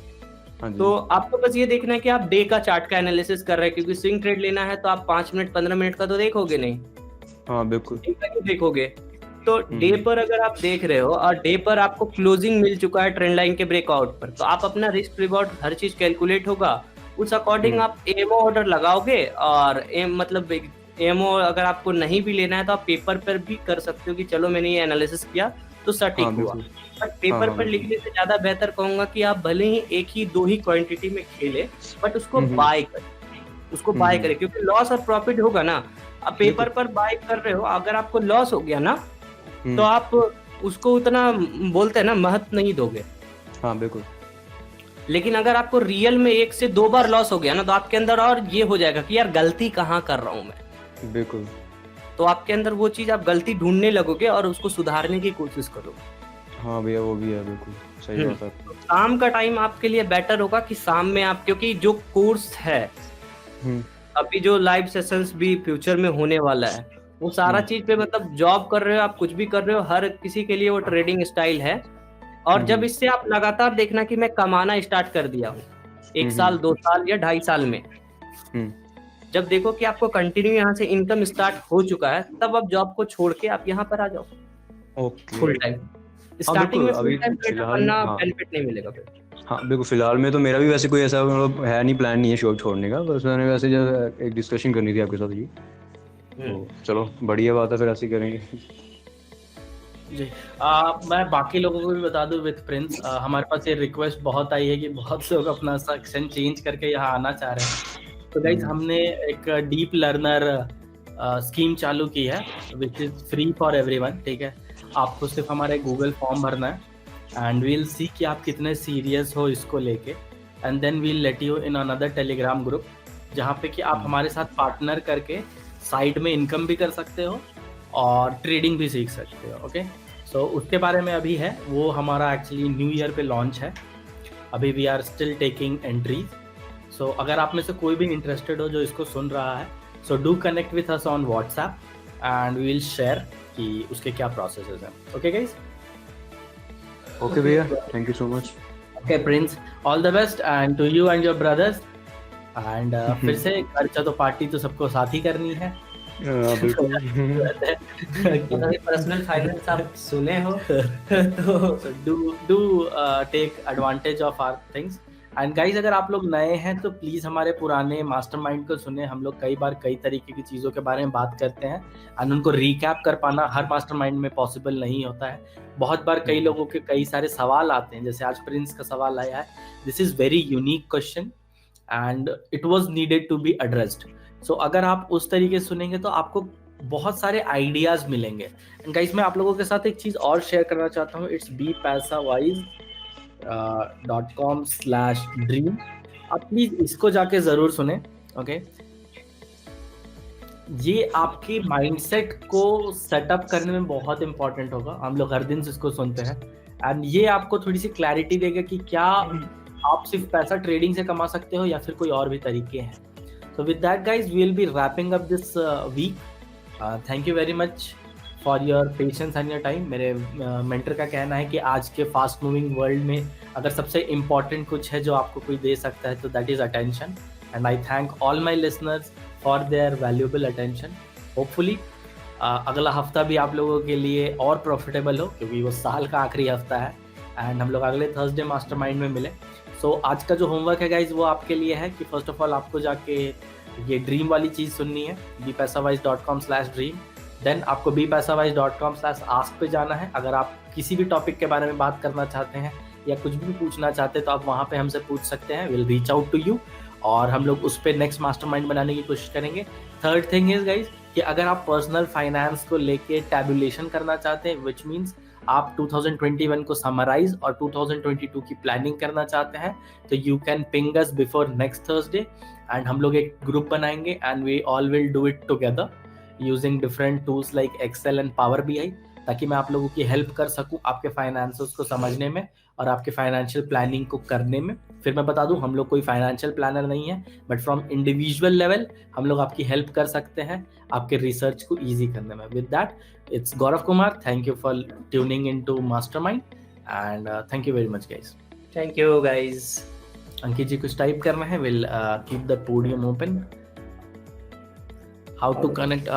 हाँ जी। तो आपको बस ये देखना है कि आप डे का चार्ट का एनालिसिस कर रहे हैं, क्योंकि स्विंग ट्रेड लेना है तो आप 5 मिनट 15 मिनट का तो देखोगे नहीं, हाँ बिल्कुल। डे का क्यों देखोगे। तो डे पर अगर आप देख रहे हो और डे पर आपको क्लोजिंग मिल चुका है ट्रेंड लाइन के ब्रेकआउट पर, तो आप अपना रिस्क रिवॉर्ड हर चीज कैलकुलेट होगा, उस अकॉर्डिंग आप एमओ ऑर्डर लगाओगे। और मतलब एमओ अगर आपको नहीं भी लेना है तो आप पेपर पर भी कर सकते हो कि चलो मैंने ये एनालिसिस किया तो सटीक हाँ, हुआ। बिल्कुल। बट पेपर हाँ, पर लिखने से ज्यादा बेहतर कहूंगा कि आप भले ही एक ही 2 ही क्वांटिटी में खेले, बट उसको बाय करें, क्योंकि लॉस और प्रॉफिट होगा ना। अब पेपर पर बाय कर रहे हो, अगर आपको लॉस हो गया ना, तो आप उसको उतना बोलते हैं ना महत्व नहीं दोगे। हाँ बिल्कुल। लेकिन अगर आपको रियल में 1 से 2 बार लॉस हो गया ना, तो आपके अंदर और ये हो जाएगा कि यार गलती कहाँ कर रहा हूं मैं। बिल्कुल। तो आपके अंदर वो चीज, आप गलती ढूंढने लगोगे और उसको सुधारने की कोशिश करोगे। हाँ भैया वो भी है, बिल्कुल सही बात है। तो शाम का टाइम आपके लिए बेटर होगा कि शाम में आप, क्योंकि जो कोर्स है अभी, जो लाइव सेशंस भी फ्यूचर में होने वाला है, वो सारा चीज पे, मतलब जॉब कर रहे हो आप, कुछ भी कर रहे हो, हर किसी के लिए वो ट्रेडिंग स्टाइल है। और जब इससे आप लगातार देखना कि मैं कमाना स्टार्ट कर दिया हूँ 1 साल 2 साल या 2.5 साल में, जब देखो कि आपको कंटिन्यू यहाँ से इनकम स्टार्ट हो चुका है, तब आप जॉब को छोड़ के आप यहाँ पर आ जाओ फुल टाइम। स्टार्टिंग में फुल टाइम ट्रेडर बनना बेनिफिट नहीं मिलेगा फिर। हाँ बिल्कुल। फिलहाल में तो मेरा भी वैसे कोई ऐसा मतलब है नहीं, प्लान नहीं है शॉप छोड़ने का, बस मैंने वैसे जो एक डिस्कशन करनी थी आपके साथ जी। तो चलो बढ़िया बात है, फिर ऐसे ही करेंगे जी। मैं बाकी लोगों को भी बता दूं विद प्रिंस, हमारे पास ये रिक्वेस्ट बहुत आई है कि बहुत लोग अपना सेक्शन चेंज करके यहाँ आना चाह रहे हैं। तो गाइज हमने एक डीप लर्नर स्कीम चालू की है which is free for everyone. ठीक है, आपको सिर्फ हमारे गूगल फॉर्म भरना है एंड वील सी कि आप कितने सीरियस हो इसको लेके, and then we'll let you in another Telegram group जहाँ पे कि आप हमारे साथ पार्टनर करके साइड में इनकम भी कर सकते हो और ट्रेडिंग भी सीख सकते हो। ओके, सो उसके बारे में अभी है, वो हमारा एक्चुअली न्यू ईयर पे लॉन्च है। अभी we are still taking entries. So अगर आप में से कोई भी इंटरेस्टेड हो जो इसको सुन रहा है, so do connect with us on WhatsApp and we will share कि उसके क्या प्रोसेसेस हैं। ओके गाइस, ओके भैया, thank you so much. Okay Prince, all the best and to you and your brothers. And फिर से खर्चा तो पार्टी तो सबको साथ ही करनी है। बिल्कुल। पर्सनल फाइनेंस आप सुने हो तो do take advantage of our things. And guys अगर आप लोग नए हैं तो प्लीज़ हमारे पुराने मास्टरमाइंड को सुने। हम लोग कई बार कई तरीके की चीज़ों के बारे में बात करते हैं एंड उनको रिकैप कर पाना हर मास्टरमाइंड में पॉसिबल नहीं होता है। बहुत बार कई लोगों के कई सारे सवाल आते हैं, जैसे आज प्रिंस का सवाल आया है। This is very unique question and it was needed to be addressed. So अगर आप उस तरीके से सुनेंगे तो आपको बहुत सारे आइडियाज मिलेंगे। एंड गाइज मैं आप लोगों के साथ एक चीज़ और शेयर करना चाहता हूँ, इट्स bpasawise.com/dream। आप प्लीज इसको जाके जरूर सुने। ओके, ये आपके माइंडसेट को सेटअप करने में बहुत इंपॉर्टेंट होगा। हम लोग हर दिन से इसको सुनते हैं एंड ये आपको थोड़ी सी क्लैरिटी देगा कि क्या आप सिर्फ पैसा ट्रेडिंग से कमा सकते हो या फिर कोई और भी तरीके हैं। So with that guys, we'll be wrapping up this week. Thank you very much for your patience and your time. मेरे मेंटर का कहना है कि आज के फास्ट मूविंग वर्ल्ड में अगर सबसे इम्पोर्टेंट कुछ है जो आपको कोई दे सकता है तो that is attention. And I thank all my listeners for their valuable attention. Hopefully अगला हफ्ता भी आप लोगों के लिए और प्रॉफिटेबल हो, क्योंकि वो साल का आखिरी हफ्ता है एंड हम लोग अगले थर्सडे मास्टरमाइंड में मिले। सो आज का जो होमवर्क है गाइज वो आपके लिए है कि फर्स्ट ऑफ ऑल आपको जाके ये ड्रीम वाली चीज़ सुननी है, bpasawise.com/dream। देन आपको bpaisawise.com/ask पे जाना है। अगर आप किसी भी टॉपिक के बारे में बात करना चाहते हैं या कुछ भी पूछना चाहते हैं तो आप वहाँ पे हमसे पूछ सकते हैं। Will reach out to you और हम लोग उस पर नेक्स्ट मास्टरमाइंड बनाने की कोशिश करेंगे। थर्ड थिंग इज गाइज कि अगर आप पर्सनल फाइनेंस को लेके टैबुलेशन करना चाहते हैं, विच मीन्स आप 2021 को समराइज और 2022 की प्लानिंग करना चाहते हैं, तो you can ping us before next Thursday and हम लोग एक ग्रुप बनाएंगे and we all will do it together using different tools like Excel and power BI, ताकि मैं आप लोगों की हेल्प कर सकूं आपके फाइनेंसेस को समझने में और आपके फाइनेंशियल प्लानिंग को करने में। फिर मैं बता दूं, हम लोग कोई फाइनेंशियल प्लानर नहीं है, बट फ्रॉम इंडिविजुअल लेवल हम लोग आपकी हेल्प कर सकते हैं आपके रिसर्च को ईजी करने में। With that, it's Gaurav Kumar, thank you for tuning into Mastermind and thank you very much guys. Thank you guys. Ankit ji कुछ टाइप करना है? Will keep the podium open. How to connect,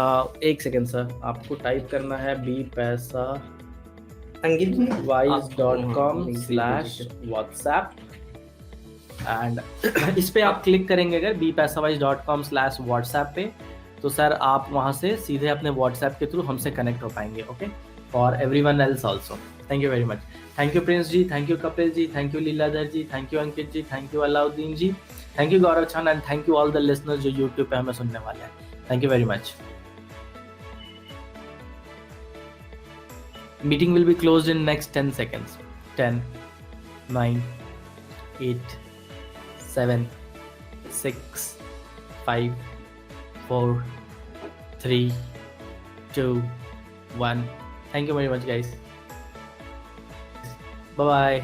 एक सेकेंड सर, आपको type करना है bpaisawise.com/WhatsApp and इस पे आप क्लिक करेंगे अगर bpaisawise.com/WhatsApp पे, तो सर आप वहाँ से सीधे अपने WhatsApp के थ्रू हमसे कनेक्ट हो पाएंगे। Okay, for everyone else also. Thank you very much. Thank you Prince ji, thank you Kapil ji, thank you Leeladhar ji, thank you Ankit ji, thank you Alauddin ji, thank you Gaurav Chhan and thank you all the listeners जो YouTube पे हमें सुनने वाले हैं। Thank you very much. Meeting will be closed in next 10 seconds. 10, 9, 8, 7, 6, 5, 4, 3, 2, 1. Thank you very much, guys. Bye-bye.